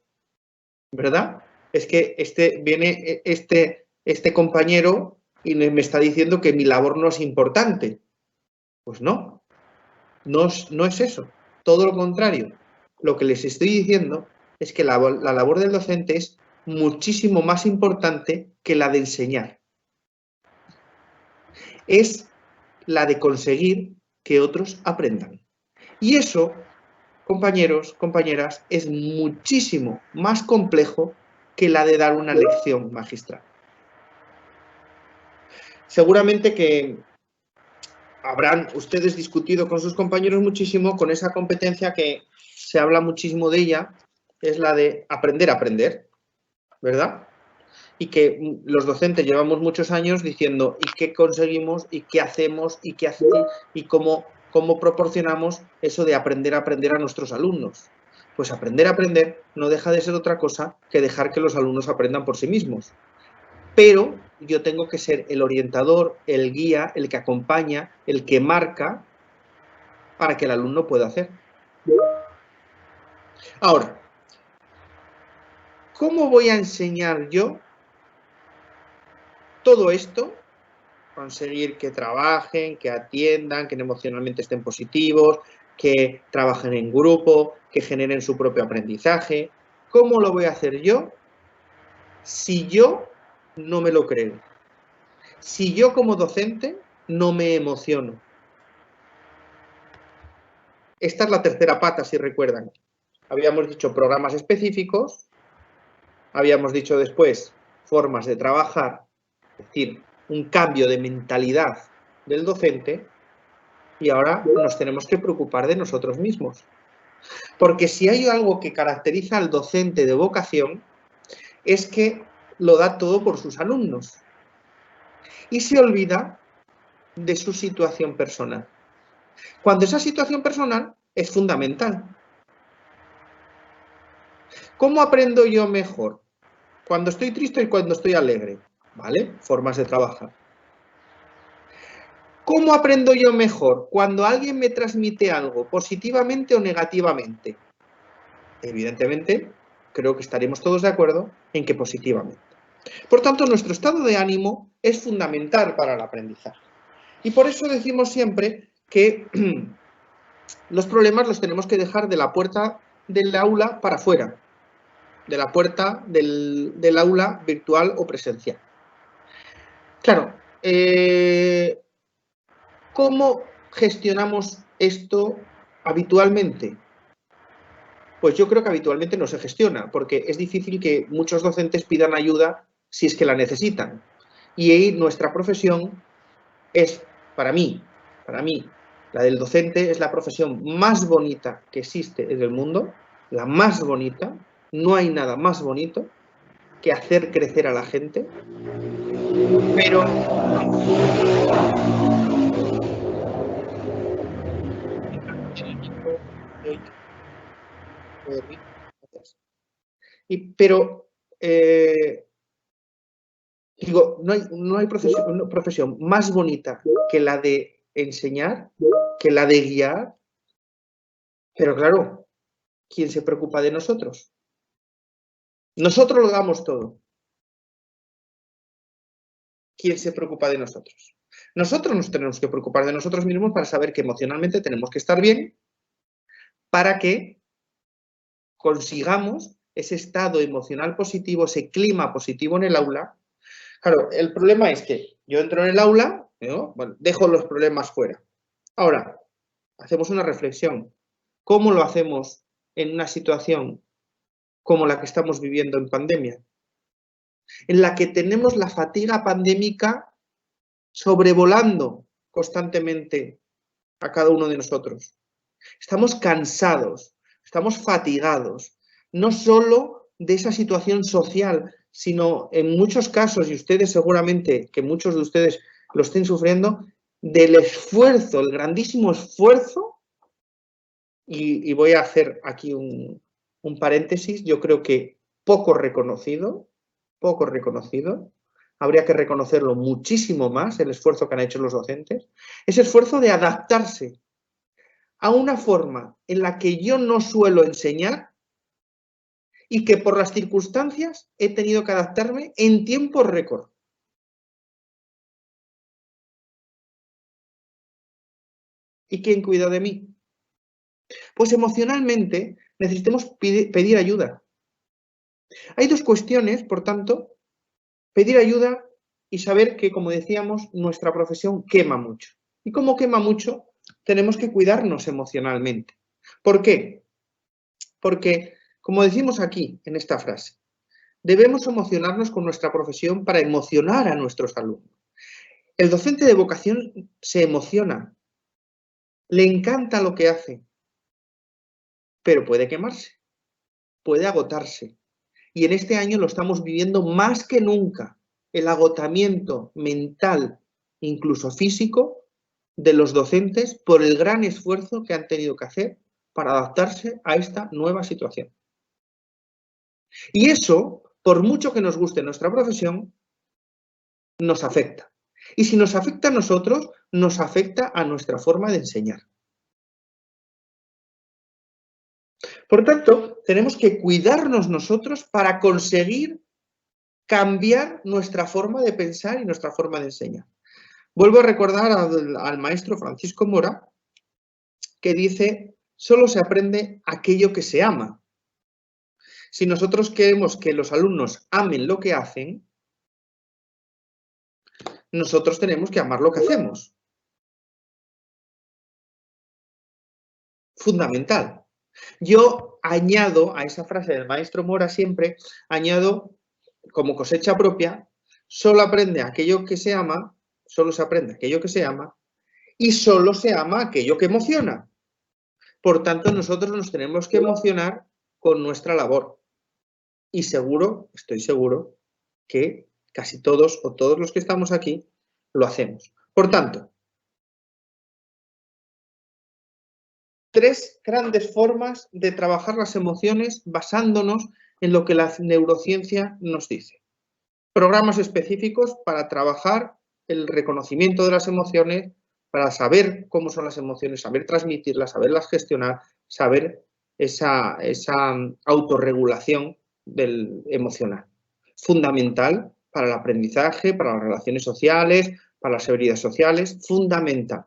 ¿Verdad? Es que viene este compañero y me está diciendo que mi labor no es importante. Pues no es eso. Todo lo contrario. Lo que les estoy diciendo es que la labor del docente es muchísimo más importante que la de enseñar. Es la de conseguir que otros aprendan. Y eso, compañeros, compañeras, es muchísimo más complejo que la de dar una lección magistral. Seguramente que habrán ustedes discutido con sus compañeros muchísimo con esa competencia que se habla muchísimo de ella, es la de aprender a aprender, ¿verdad? Y que los docentes llevamos muchos años diciendo ¿y qué conseguimos? ¿Y qué hacemos? ¿Y qué hacemos? ¿Y cómo proporcionamos eso de aprender a aprender a nuestros alumnos? Pues aprender a aprender no deja de ser otra cosa que dejar que los alumnos aprendan por sí mismos. Pero yo tengo que ser el orientador, el guía, el que acompaña, el que marca para que el alumno pueda hacer. Ahora, ¿cómo voy a enseñar yo todo esto? Conseguir que trabajen, que atiendan, que emocionalmente estén positivos, que trabajen en grupo, que generen su propio aprendizaje. ¿Cómo lo voy a hacer yo si yo no me lo creo? Si yo como docente no me emociono. Esta es la tercera pata, si recuerdan. Habíamos dicho programas específicos, habíamos dicho después formas de trabajar, es decir, un cambio de mentalidad del docente, y ahora nos tenemos que preocupar de nosotros mismos. Porque si hay algo que caracteriza al docente de vocación, es que lo da todo por sus alumnos y se olvida de su situación personal. Cuando esa situación personal es fundamental. ¿Cómo aprendo yo mejor? Cuando estoy triste y cuando estoy alegre, ¿vale? Formas de trabajar. ¿Cómo aprendo yo mejor? Cuando alguien me transmite algo, positivamente o negativamente. Evidentemente, creo que estaremos todos de acuerdo en que positivamente. Por tanto, nuestro estado de ánimo es fundamental para el aprendizaje. Y por eso decimos siempre que los problemas los tenemos que dejar de la puerta del aula para afuera, de la puerta del aula virtual o presencial. Claro, ¿cómo gestionamos esto habitualmente? Pues yo creo que habitualmente no se gestiona, porque es difícil que muchos docentes pidan ayuda si es que la necesitan. Y ahí nuestra profesión es, para mí, la del docente es la profesión más bonita que existe en el mundo, la más bonita. No hay nada más bonito que hacer crecer a la gente, pero digo, no hay profesión más bonita que la de enseñar, que la de guiar, pero claro, ¿quién se preocupa de nosotros? Nosotros lo damos todo. ¿Quién se preocupa de nosotros? Nosotros nos tenemos que preocupar de nosotros mismos para saber que emocionalmente tenemos que estar bien para que consigamos ese estado emocional positivo, ese clima positivo en el aula. Claro, el problema es que yo entro en el aula, ¿no? Bueno, dejo los problemas fuera. Ahora, hacemos una reflexión. ¿Cómo lo hacemos en una situación como la que estamos viviendo en pandemia? En la que tenemos la fatiga pandémica sobrevolando constantemente a cada uno de nosotros. Estamos cansados, estamos fatigados, no solo de esa situación social, sino en muchos casos, y ustedes seguramente que muchos de ustedes lo estén sufriendo, del esfuerzo, el grandísimo esfuerzo, y voy a hacer aquí un paréntesis, yo creo que poco reconocido, habría que reconocerlo muchísimo más, el esfuerzo que han hecho los docentes, ese esfuerzo de adaptarse a una forma en la que yo no suelo enseñar y que por las circunstancias he tenido que adaptarme en tiempo récord. ¿Y quién cuida de mí? Pues emocionalmente necesitamos pedir ayuda. Hay dos cuestiones, por tanto, pedir ayuda y saber que, como decíamos, nuestra profesión quema mucho. Y como quema mucho, tenemos que cuidarnos emocionalmente. ¿Por qué? Porque, como decimos aquí en esta frase, debemos emocionarnos con nuestra profesión para emocionar a nuestros alumnos. El docente de vocación se emociona, le encanta lo que hace, pero puede quemarse, puede agotarse. Y en este año lo estamos viviendo más que nunca, el agotamiento mental, incluso físico, de los docentes por el gran esfuerzo que han tenido que hacer para adaptarse a esta nueva situación. Y eso, por mucho que nos guste nuestra profesión, nos afecta. Y si nos afecta a nosotros, nos afecta a nuestra forma de enseñar. Por tanto, tenemos que cuidarnos nosotros para conseguir cambiar nuestra forma de pensar y nuestra forma de enseñar. Vuelvo a recordar al maestro Francisco Mora, que dice, solo se aprende aquello que se ama. Si nosotros queremos que los alumnos amen lo que hacen, nosotros tenemos que amar lo que hacemos. Fundamental. Yo añado a esa frase del maestro Mora siempre, añado como cosecha propia, solo aprende aquello que se ama, solo se aprende aquello que se ama y solo se ama aquello que emociona. Por tanto, nosotros nos tenemos que emocionar con nuestra labor. Y seguro, estoy seguro, que casi todos o todos los que estamos aquí lo hacemos. Por tanto, tres grandes formas de trabajar las emociones basándonos en lo que la neurociencia nos dice. Programas específicos para trabajar el reconocimiento de las emociones, para saber cómo son las emociones, saber transmitirlas, saberlas gestionar, saber esa autorregulación del emocional. Fundamental para el aprendizaje, para las relaciones sociales, para las habilidades sociales, fundamental.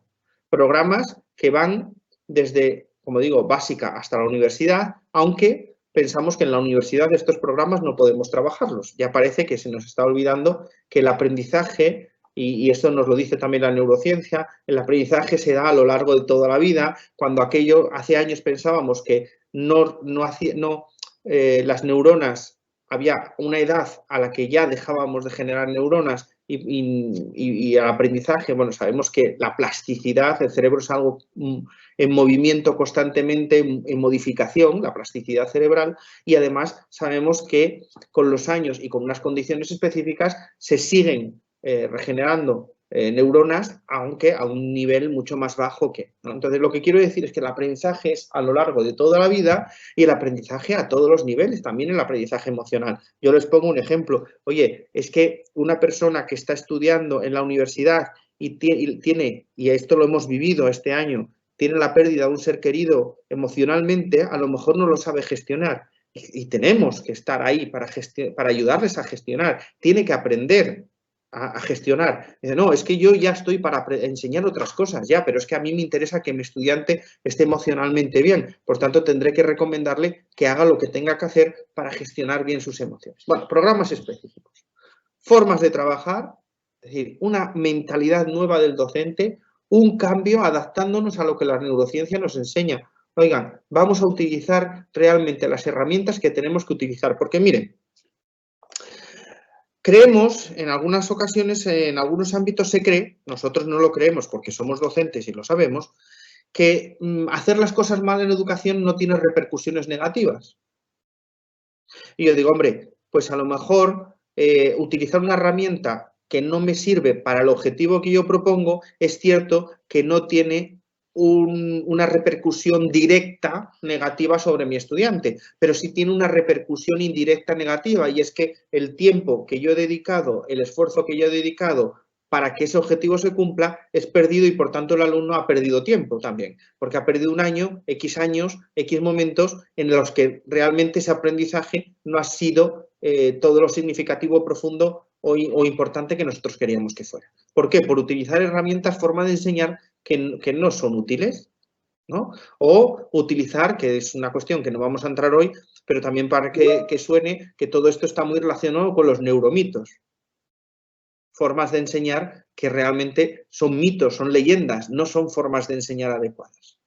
Programas que van desde, como digo, básica hasta la universidad, aunque pensamos que en la universidad estos programas no podemos trabajarlos. Ya parece que se nos está olvidando que el aprendizaje, y esto nos lo dice también la neurociencia, el aprendizaje se da a lo largo de toda la vida. Cuando hace años pensábamos que las neuronas, había una edad a la que ya dejábamos de generar neuronas y el aprendizaje, bueno, sabemos que la plasticidad, el cerebro es algo en movimiento constantemente, en modificación, la plasticidad cerebral, y además sabemos que con los años y con unas condiciones específicas se siguen regenerando neuronas, aunque a un nivel mucho más bajo que, ¿no? Entonces, lo que quiero decir es que el aprendizaje es a lo largo de toda la vida y el aprendizaje a todos los niveles, también el aprendizaje emocional. Yo les pongo un ejemplo. Oye, es que una persona que está estudiando en la universidad y tiene, y esto lo hemos vivido este año, tiene la pérdida de un ser querido emocionalmente, a lo mejor no lo sabe gestionar. Y tenemos que estar ahí para ayudarles a gestionar. Tiene que aprender a gestionar. Dice, no, es que yo ya estoy para enseñar otras cosas, ya, pero es que a mí me interesa que mi estudiante esté emocionalmente bien. Por tanto, tendré que recomendarle que haga lo que tenga que hacer para gestionar bien sus emociones. Bueno, programas específicos. Formas de trabajar, es decir, una mentalidad nueva del docente, un cambio adaptándonos a lo que la neurociencia nos enseña. Oigan, vamos a utilizar realmente las herramientas que tenemos que utilizar, porque miren, creemos, en algunas ocasiones, en algunos ámbitos se cree, nosotros no lo creemos porque somos docentes y lo sabemos, que hacer las cosas mal en educación no tiene repercusiones negativas. Y yo digo, hombre, pues a lo mejor utilizar una herramienta que no me sirve para el objetivo que yo propongo, es cierto que no tiene una repercusión directa negativa sobre mi estudiante, pero sí tiene una repercusión indirecta negativa, y es que el tiempo que yo he dedicado, el esfuerzo que yo he dedicado para que ese objetivo se cumpla es perdido, y por tanto el alumno ha perdido tiempo también, porque ha perdido un año, X años, X momentos en los que realmente ese aprendizaje no ha sido todo lo significativo, profundo o importante que nosotros queríamos que fuera. ¿Por qué? Por utilizar herramientas, formas de enseñar que no son útiles, ¿no? O utilizar, que es una cuestión que no vamos a entrar hoy, pero también para que suene que todo esto está muy relacionado con los neuromitos. Formas de enseñar que realmente son mitos, son leyendas, no son formas de enseñar adecuadas.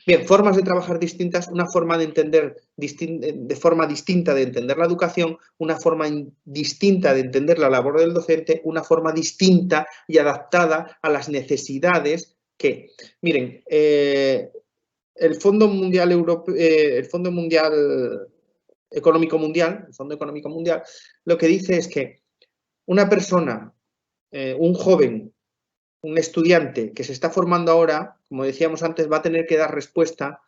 Bien, formas de trabajar distintas, una forma de entender, de forma distinta de entender la educación, una forma distinta de entender la labor del docente, una forma distinta y adaptada a las necesidades que, miren, el Fondo Mundial el Fondo Económico Mundial, lo que dice es que una persona, un joven, un estudiante que se está formando ahora, como decíamos antes, va a tener que dar respuesta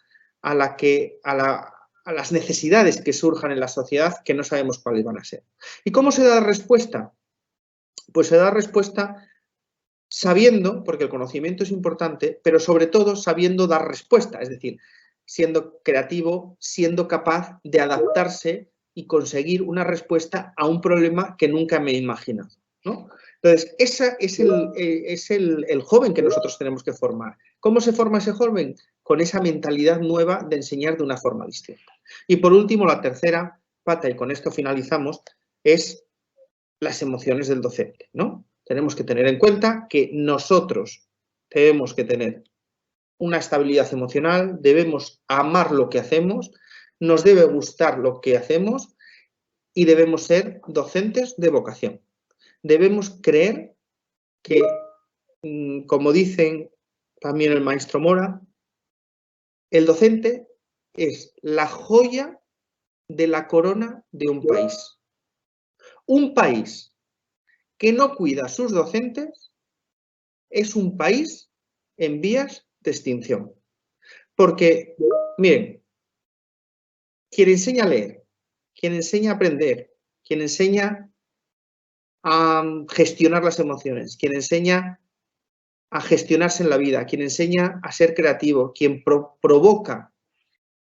a las necesidades que surjan en la sociedad, que no sabemos cuáles van a ser. ¿Y cómo se da respuesta? Pues se da respuesta sabiendo, porque el conocimiento es importante, pero sobre todo sabiendo dar respuesta, es decir, siendo creativo, siendo capaz de adaptarse y conseguir una respuesta a un problema que nunca me he imaginado, ¿no? Entonces, ese es el joven que nosotros tenemos que formar. ¿Cómo se forma ese joven? Con esa mentalidad nueva de enseñar de una forma distinta. Y por último, la tercera pata, y con esto finalizamos, es las emociones del docente, ¿no? Tenemos que tener en cuenta que nosotros tenemos que tener una estabilidad emocional, debemos amar lo que hacemos, nos debe gustar lo que hacemos y debemos ser docentes de vocación. Debemos creer que, como dicen también el maestro Mora, el docente es la joya de la corona de un país. Un país que no cuida a sus docentes es un país en vías de extinción. Porque, miren, quien enseña a leer, quien enseña a aprender, quien enseña a gestionar las emociones, quien enseña a gestionarse en la vida, quien enseña a ser creativo, quien provoca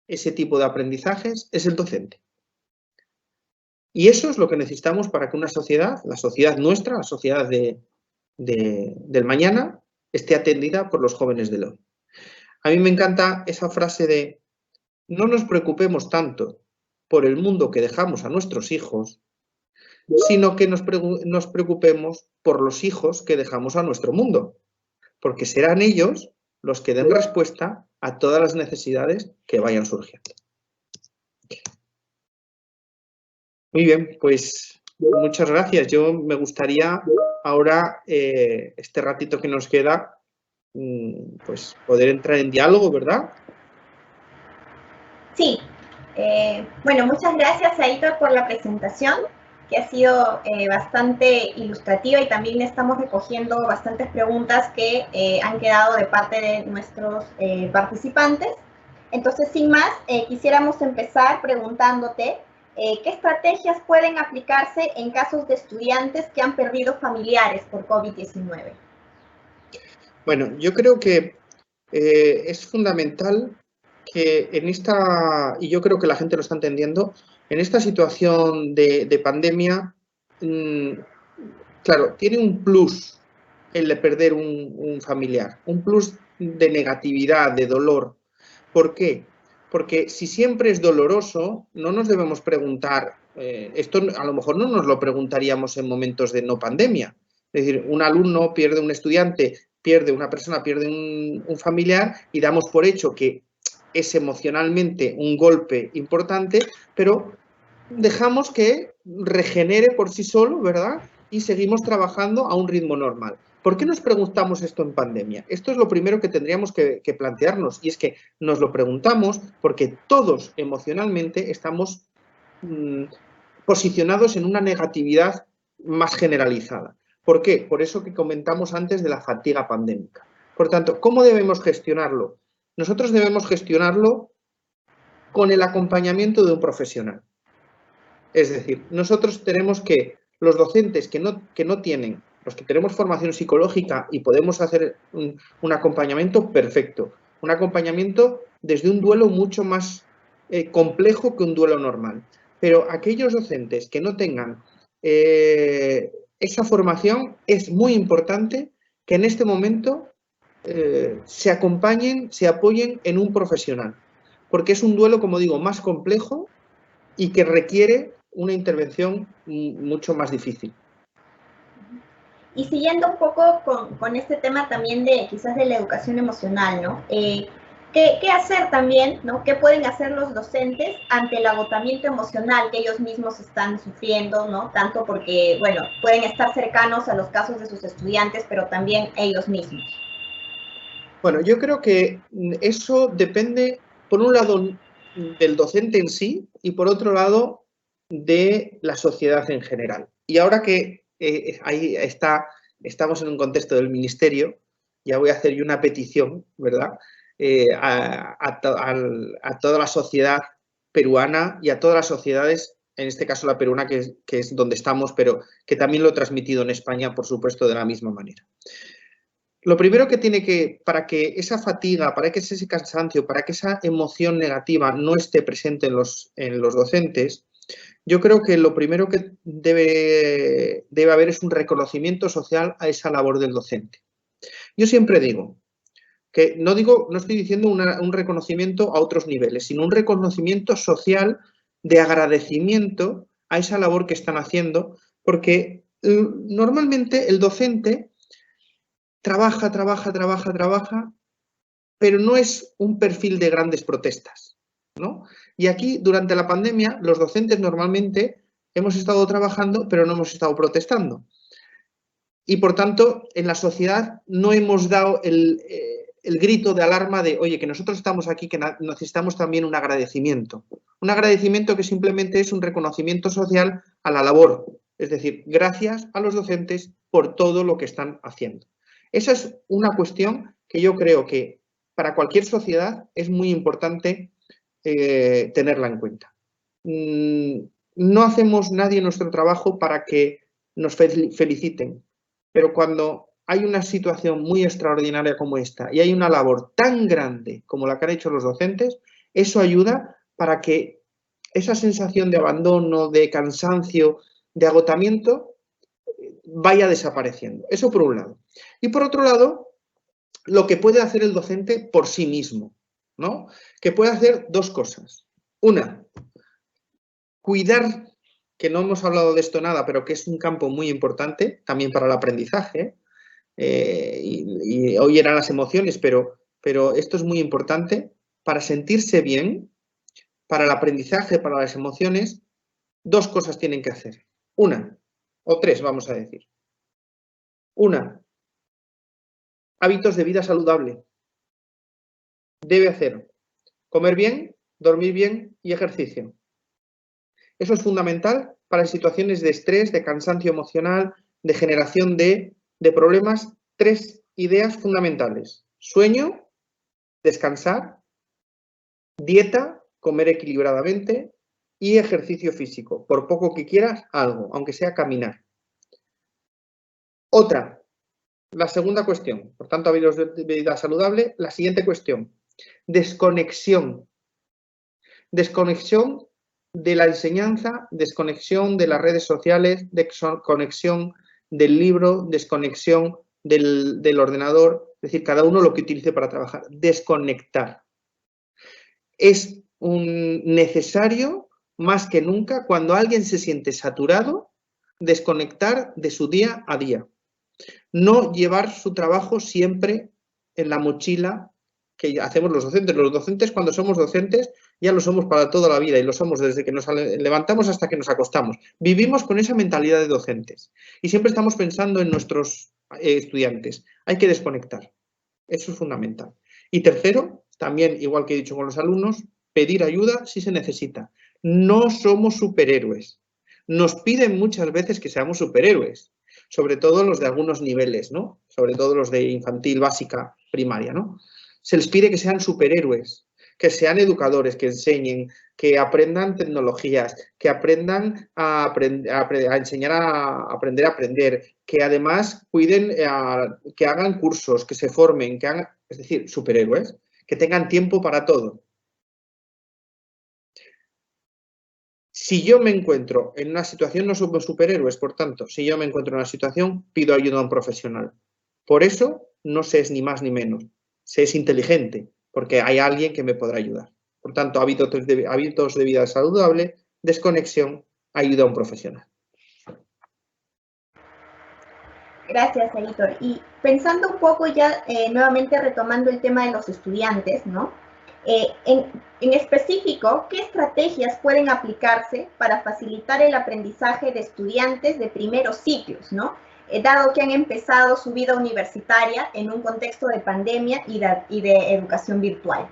ese tipo de aprendizajes es el docente. Y eso es lo que necesitamos para que una sociedad, la sociedad nuestra, la sociedad del mañana, esté atendida por los jóvenes de hoy. A mí me encanta esa frase de no nos preocupemos tanto por el mundo que dejamos a nuestros hijos, sino que nos preocupemos por los hijos que dejamos a nuestro mundo, porque serán ellos los que den respuesta a todas las necesidades que vayan surgiendo. Muy bien, pues muchas gracias. Yo me gustaría ahora, este ratito que nos queda, pues poder entrar en diálogo, ¿verdad? Sí. Bueno, muchas gracias, Aitor, por la presentación, que ha sido bastante ilustrativa, y también estamos recogiendo bastantes preguntas que han quedado de parte de nuestros participantes. Entonces, sin más, quisiéramos empezar preguntándote ¿qué estrategias pueden aplicarse en casos de estudiantes que han perdido familiares por COVID-19? Bueno, yo creo que es fundamental que en esta, y yo creo que la gente lo está entendiendo, en esta situación de pandemia, claro, tiene un plus el de perder un familiar, un plus de negatividad, de dolor. ¿Por qué? Porque si siempre es doloroso, no nos debemos preguntar, esto a lo mejor no nos lo preguntaríamos en momentos de no pandemia. Es decir, un alumno pierde un estudiante, pierde una persona, pierde un familiar, y damos por hecho que es emocionalmente un golpe importante, pero dejamos que regenere por sí solo, ¿verdad? Y seguimos trabajando a un ritmo normal. ¿Por qué nos preguntamos esto en pandemia? Esto es lo primero que tendríamos que plantearnos, y es que nos lo preguntamos porque todos emocionalmente estamos posicionados en una negatividad más generalizada. ¿Por qué? Por eso que comentamos antes de la fatiga pandémica. Por tanto, ¿cómo debemos gestionarlo? Nosotros debemos gestionarlo con el acompañamiento de un profesional. Es decir, nosotros tenemos que, los docentes que no tienen, los que tenemos formación psicológica y podemos hacer un acompañamiento perfecto, un acompañamiento desde un duelo mucho más complejo que un duelo normal. Pero aquellos docentes que no tengan esa formación, es muy importante que en este momento se acompañen, se apoyen en un profesional, porque es un duelo, como digo, más complejo y que requiere una intervención mucho más difícil. Y siguiendo un poco con este tema también de quizás de la educación emocional, ¿no? ¿Qué hacer también, ¿no? ¿Qué pueden hacer los docentes ante el agotamiento emocional que ellos mismos están sufriendo, ¿no? Tanto porque, bueno, pueden estar cercanos a los casos de sus estudiantes, pero también ellos mismos. Bueno, yo creo que eso depende, por un lado, del docente en sí, y por otro lado, de la sociedad en general. Y ahora que ahí estamos en un contexto del ministerio, ya voy a hacer yo una petición, ¿verdad? A toda la sociedad peruana y a todas las sociedades, en este caso la peruana, que es donde estamos, pero que también lo he transmitido en España, por supuesto, de la misma manera. Lo primero que tiene que, para que esa fatiga, para que ese cansancio, para que esa emoción negativa no esté presente en los docentes, yo creo que lo primero que debe haber es un reconocimiento social a esa labor del docente. Yo siempre digo que no estoy diciendo un reconocimiento a otros niveles, sino un reconocimiento social de agradecimiento a esa labor que están haciendo, porque normalmente el docente trabaja, pero no es un perfil de grandes protestas, ¿no? Y aquí, durante la pandemia, los docentes normalmente hemos estado trabajando, pero no hemos estado protestando. Y, por tanto, en la sociedad no hemos dado el grito de alarma de, oye, que nosotros estamos aquí, que necesitamos también un agradecimiento. Un agradecimiento que simplemente es un reconocimiento social a la labor. Es decir, gracias a los docentes por todo lo que están haciendo. Esa es una cuestión que yo creo que para cualquier sociedad es muy importante tenerla en cuenta. No hacemos nadie nuestro trabajo para que nos feliciten, pero cuando hay una situación muy extraordinaria como esta y hay una labor tan grande como la que han hecho los docentes, eso ayuda para que esa sensación de abandono, de cansancio, de agotamiento vaya desapareciendo. Eso por un lado. Y por otro lado, lo que puede hacer el docente por sí mismo, ¿no? Que puede hacer dos cosas. Una, cuidar, que no hemos hablado de esto nada, pero que es un campo muy importante también para el aprendizaje, y hoy eran las emociones, pero esto es muy importante para sentirse bien, para el aprendizaje, para las emociones. Dos cosas tienen que hacer. Una, o tres vamos a decir. Una, hábitos de vida saludable. Debe hacer comer bien, dormir bien y ejercicio. Eso es fundamental para situaciones de estrés, de cansancio emocional, de generación de problemas. Tres ideas fundamentales. Sueño, descansar, dieta, comer equilibradamente y ejercicio físico. Por poco que quieras, algo, aunque sea caminar. Otra, la segunda cuestión. Por tanto, hábitos de vida saludable. La siguiente cuestión. Desconexión. Desconexión de la enseñanza, desconexión de las redes sociales, desconexión del libro, desconexión del ordenador, es decir, cada uno lo que utilice para trabajar. Desconectar. Es necesario, más que nunca, cuando alguien se siente saturado, desconectar de su día a día. No llevar su trabajo siempre en la mochila que hacemos los docentes. Los docentes, cuando somos docentes, ya lo somos para toda la vida y lo somos desde que nos levantamos hasta que nos acostamos. Vivimos con esa mentalidad de docentes y siempre estamos pensando en nuestros estudiantes. Hay que desconectar. Eso es fundamental. Y tercero, también, igual que he dicho con los alumnos, pedir ayuda si se necesita. No somos superhéroes. Nos piden muchas veces que seamos superhéroes, sobre todo los de algunos niveles, ¿no? Sobre todo los de infantil, básica, primaria, ¿no? Se les pide que sean superhéroes, que sean educadores, que enseñen, que aprendan tecnologías, que aprendan a enseñar a aprender, que además cuiden, que hagan cursos, que se formen, que hagan, es decir, superhéroes, que tengan tiempo para todo. Si yo me encuentro en una situación, no somos superhéroes, por tanto, si yo me encuentro en una situación, pido ayuda a un profesional. Por eso no se es ni más ni menos, se es inteligente, porque hay alguien que me podrá ayudar. Por tanto, hábitos de vida saludable, desconexión, ayuda a un profesional. Gracias, Aitor. Y pensando un poco ya, nuevamente retomando el tema de los estudiantes, ¿no? En específico, ¿qué estrategias pueden aplicarse para facilitar el aprendizaje de estudiantes de primeros ciclos, ¿no? Dado que han empezado su vida universitaria en un contexto de pandemia y de educación virtual.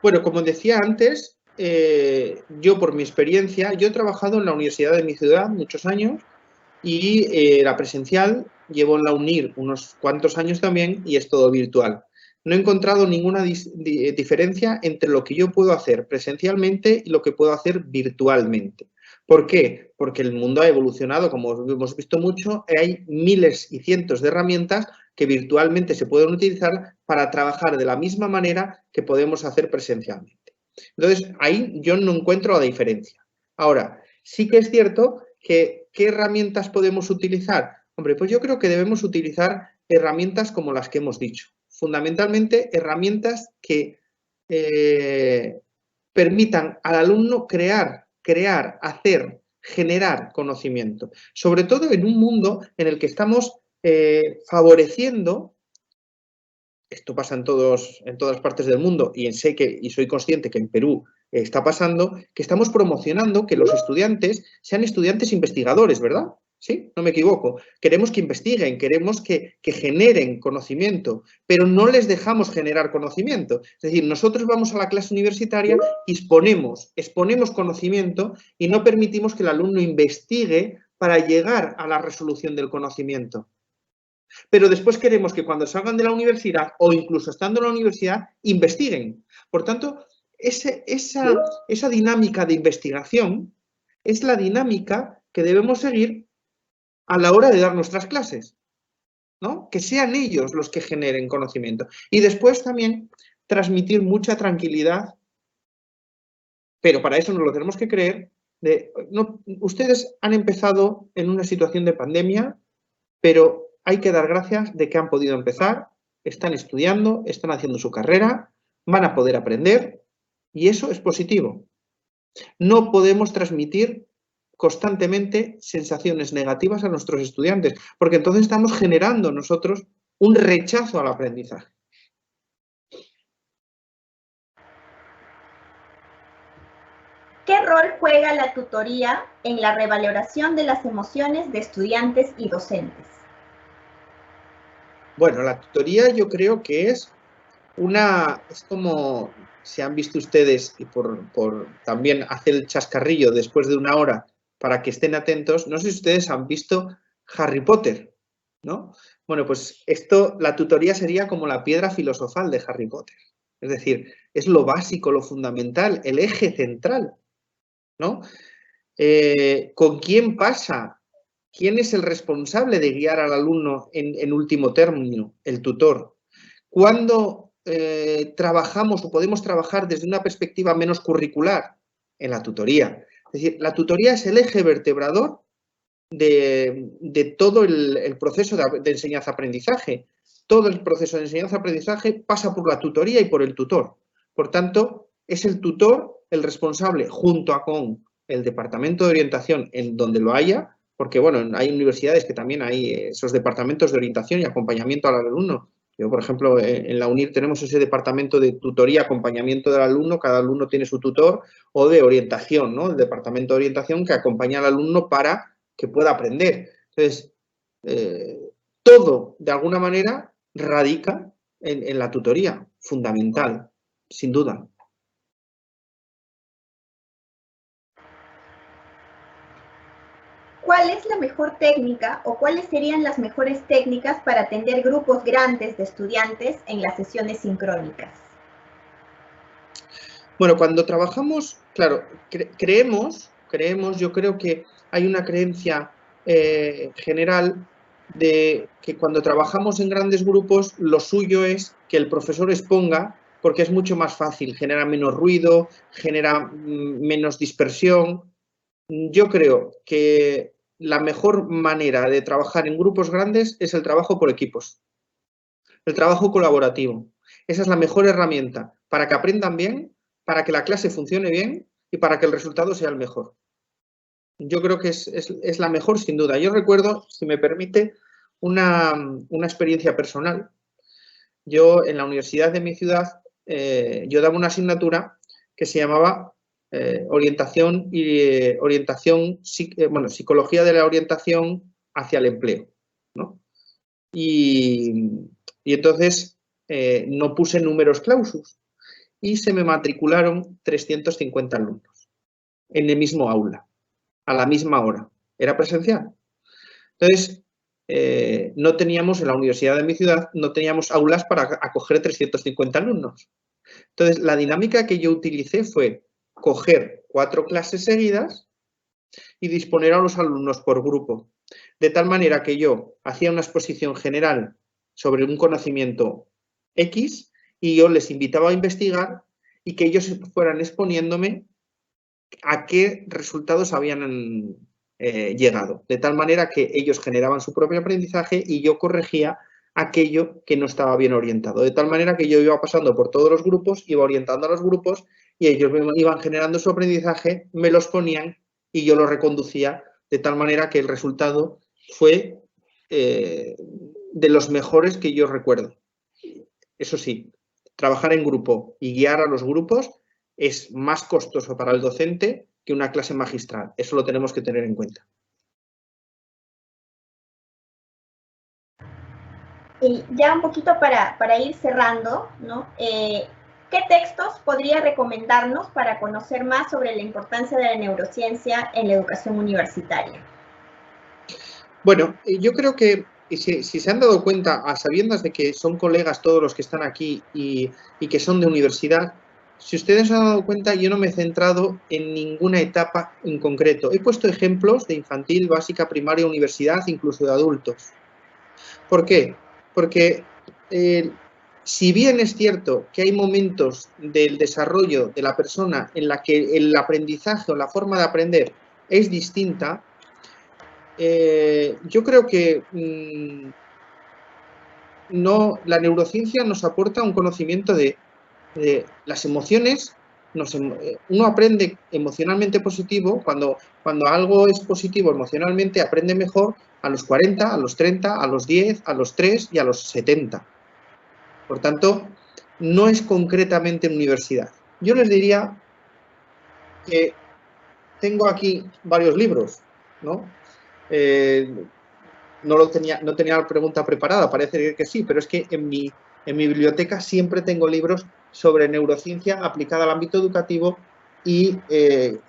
Bueno, como decía antes, yo por mi experiencia, yo he trabajado en la universidad de mi ciudad muchos años y la presencial llevo en la UNIR unos cuantos años también y es todo virtual. No he encontrado ninguna diferencia entre lo que yo puedo hacer presencialmente y lo que puedo hacer virtualmente. ¿Por qué? Porque el mundo ha evolucionado, como hemos visto mucho, y hay miles y cientos de herramientas que virtualmente se pueden utilizar para trabajar de la misma manera que podemos hacer presencialmente. Entonces, ahí yo no encuentro la diferencia. Ahora, sí que es cierto que ¿qué herramientas podemos utilizar? Hombre, pues yo creo que debemos utilizar herramientas como las que hemos dicho. Fundamentalmente, herramientas que permitan al alumno crear, hacer, generar conocimiento. Sobre todo en un mundo en el que estamos favoreciendo, esto pasa en todas partes del mundo y soy consciente que en Perú está pasando, que estamos promocionando que los estudiantes sean estudiantes investigadores, ¿verdad? ¿Sí? No me equivoco. Queremos que investiguen, queremos que generen conocimiento, pero no les dejamos generar conocimiento. Es decir, nosotros vamos a la clase universitaria y exponemos conocimiento y no permitimos que el alumno investigue para llegar a la resolución del conocimiento. Pero después queremos que cuando salgan de la universidad o incluso estando en la universidad, investiguen. Por tanto, esa dinámica de investigación es la dinámica que debemos seguir a la hora de dar nuestras clases, ¿no? Que sean ellos los que generen conocimiento. Y después también transmitir mucha tranquilidad, pero para eso nos lo tenemos que creer. Ustedes han empezado en una situación de pandemia, pero hay que dar gracias de que han podido empezar, están estudiando, están haciendo su carrera, van a poder aprender y eso es positivo. No podemos transmitir constantemente sensaciones negativas a nuestros estudiantes, porque entonces estamos generando nosotros un rechazo al aprendizaje. ¿Qué rol juega la tutoría en la revaloración de las emociones de estudiantes y docentes? Bueno, la tutoría yo creo que es como, si han visto ustedes, y por también hacer el chascarrillo después de una hora para que estén atentos, no sé si ustedes han visto Harry Potter, ¿no? Bueno, pues la tutoría sería como la piedra filosofal de Harry Potter. Es decir, es lo básico, lo fundamental, el eje central, ¿no? ¿Con quién pasa? ¿Quién es el responsable de guiar al alumno en último término? El tutor. ¿Cuándo trabajamos o podemos trabajar desde una perspectiva menos curricular? En la tutoría. Es decir, la tutoría es el eje vertebrador de todo el proceso de enseñanza-aprendizaje. Todo el proceso de enseñanza-aprendizaje pasa por la tutoría y por el tutor. Por tanto, es el tutor el responsable, junto con el departamento de orientación en donde lo haya, porque bueno, hay universidades que también hay esos departamentos de orientación y acompañamiento al alumno. Yo, por ejemplo, en la UNIR tenemos ese departamento de tutoría, acompañamiento del alumno, cada alumno tiene su tutor, o de orientación, ¿no? El departamento de orientación que acompaña al alumno para que pueda aprender. Entonces, todo, de alguna manera, radica en la tutoría, fundamental, sin duda. ¿Cuál es la mejor técnica o cuáles serían las mejores técnicas para atender grupos grandes de estudiantes en las sesiones sincrónicas? Bueno, cuando trabajamos, claro, creemos, yo creo que hay una creencia general de que cuando trabajamos en grandes grupos, lo suyo es que el profesor exponga porque es mucho más fácil, genera menos ruido, genera menos dispersión. Yo creo que la mejor manera de trabajar en grupos grandes es el trabajo por equipos, el trabajo colaborativo. Esa es la mejor herramienta para que aprendan bien, para que la clase funcione bien y para que el resultado sea el mejor. Yo creo que es la mejor sin duda. Yo recuerdo, si me permite, una experiencia personal. Yo en la universidad de mi ciudad, yo daba una asignatura que se llamaba psicología de la orientación hacia el empleo, ¿no? Y entonces no puse números clausus y se me matricularon 350 alumnos en el mismo aula, a la misma hora. Era presencial. Entonces, no teníamos, en la universidad de mi ciudad, no teníamos aulas para acoger 350 alumnos. Entonces, la dinámica que yo utilicé fue coger 4 clases seguidas y disponer a los alumnos por grupo. De tal manera que yo hacía una exposición general sobre un conocimiento X y yo les invitaba a investigar y que ellos fueran exponiéndome a qué resultados habían llegado. De tal manera que ellos generaban su propio aprendizaje y yo corregía aquello que no estaba bien orientado. De tal manera que yo iba pasando por todos los grupos, iba orientando a los grupos y ellos me iban generando su aprendizaje, me los ponían y yo los reconducía de tal manera que el resultado fue de los mejores que yo recuerdo. Eso sí, trabajar en grupo y guiar a los grupos es más costoso para el docente que una clase magistral. Eso lo tenemos que tener en cuenta. Y ya un poquito para ir cerrando, ¿no? ¿Qué textos podría recomendarnos para conocer más sobre la importancia de la neurociencia en la educación universitaria? Bueno, yo creo que si se han dado cuenta, a sabiendas de que son colegas todos los que están aquí y que son de universidad, si ustedes se han dado cuenta, yo no me he centrado en ninguna etapa en concreto. He puesto ejemplos de infantil, básica, primaria, universidad, incluso de adultos. ¿Por qué? Porque si bien es cierto que hay momentos del desarrollo de la persona en la que el aprendizaje o la forma de aprender es distinta, yo creo que la neurociencia nos aporta un conocimiento de las emociones. Uno aprende emocionalmente positivo cuando algo es positivo emocionalmente, aprende mejor a los 40, a los 30, a los 10, a los 3 y a los 70. Por tanto, no es concretamente en universidad. Yo les diría que tengo aquí varios libros, ¿no? No tenía la pregunta preparada, parece que sí, pero es que en mi biblioteca siempre tengo libros sobre neurociencia aplicada al ámbito educativo y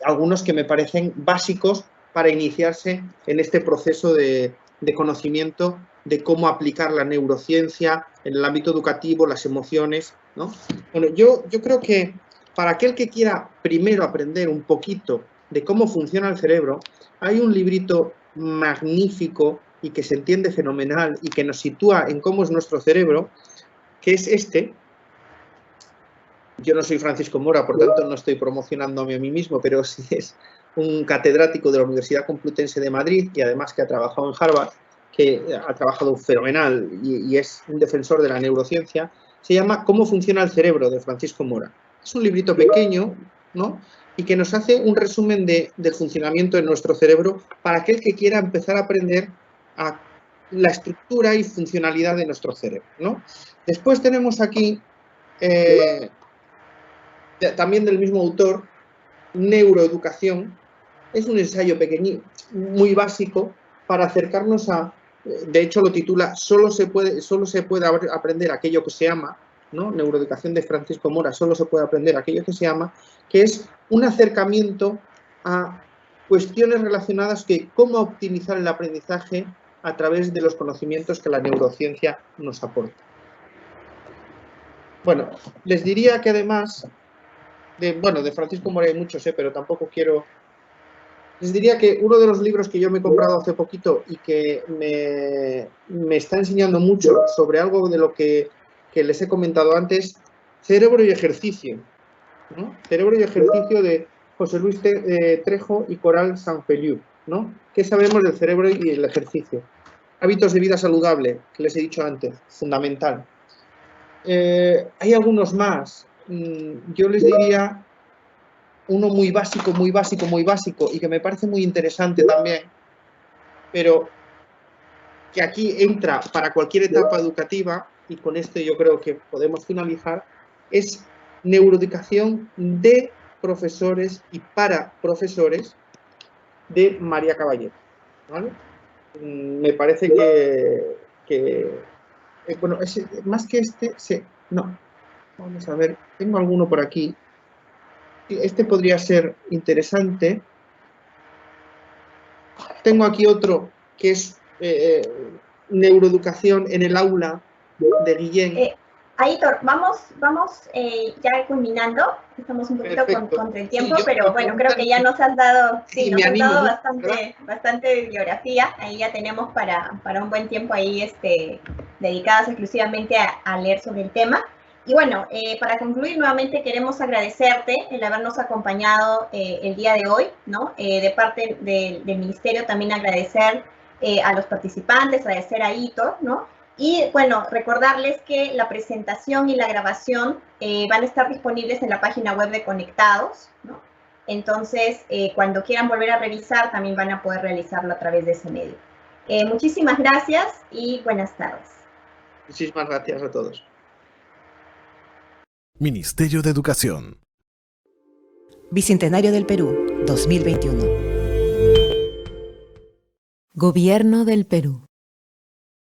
algunos que me parecen básicos para iniciarse en este proceso de conocimiento de cómo aplicar la neurociencia en el ámbito educativo, las emociones, ¿no? Bueno, yo creo que para aquel que quiera primero aprender un poquito de cómo funciona el cerebro, hay un librito magnífico y que se entiende fenomenal y que nos sitúa en cómo es nuestro cerebro, que es este. Yo no soy Francisco Mora, por tanto no estoy promocionándome a mí mismo, pero sí es un catedrático de la Universidad Complutense de Madrid y además que ha trabajado en Harvard, que ha trabajado fenomenal y es un defensor de la neurociencia. Se llama Cómo funciona el cerebro, de Francisco Mora. Es un librito pequeño, ¿no? Y que nos hace un resumen del funcionamiento de nuestro cerebro para aquel que quiera empezar a aprender a la estructura y funcionalidad de nuestro cerebro, ¿no? Después tenemos aquí, también del mismo autor, Neuroeducación. Es un ensayo pequeñito, muy básico, para acercarnos a, de hecho lo titula Solo se puede aprender aquello que se ama, ¿no? Neuroeducación, de Francisco Mora, Solo se puede aprender aquello que se ama, que es un acercamiento a cuestiones relacionadas con cómo optimizar el aprendizaje a través de los conocimientos que la neurociencia nos aporta. Bueno, les diría que además, de Francisco Mora hay muchos, pero tampoco quiero... Les diría que uno de los libros que yo me he comprado hace poquito y que me está enseñando mucho sobre algo de lo que les he comentado antes, Cerebro y Ejercicio, ¿no? Cerebro y Ejercicio, de José Luis Trejo y Coral Sanfeliu, ¿no? ¿Qué sabemos del cerebro y el ejercicio? Hábitos de vida saludable, que les he dicho antes, fundamental. Hay algunos más. Yo les diría uno muy básico y que me parece muy interesante también, pero que aquí entra para cualquier etapa educativa, y con esto yo creo que podemos finalizar, es Neuroeducación de profesores y para profesores, de María Caballero, ¿vale? Me parece que bueno, más que no, vamos a ver, tengo alguno por aquí. Este podría ser interesante. Tengo aquí otro que es Neuroeducación en el aula, de Guillén. Aitor, vamos ya culminando. Estamos un poquito contra el tiempo, sí, pero bueno, creo que ya nos has dado, bastante bibliografía. Ahí ya tenemos para un buen tiempo ahí dedicadas exclusivamente a leer sobre el tema. Y bueno, para concluir, nuevamente queremos agradecerte el habernos acompañado el día de hoy, ¿no? De parte del Ministerio también agradecer a los participantes, agradecer a Aitor, ¿no? Y bueno, recordarles que la presentación y la grabación van a estar disponibles en la página web de Conectados, ¿no? Entonces, cuando quieran volver a revisar, también van a poder realizarlo a través de ese medio. Muchísimas gracias y buenas tardes. Muchísimas gracias a todos. Ministerio de Educación. Bicentenario del Perú, 2021. Gobierno del Perú.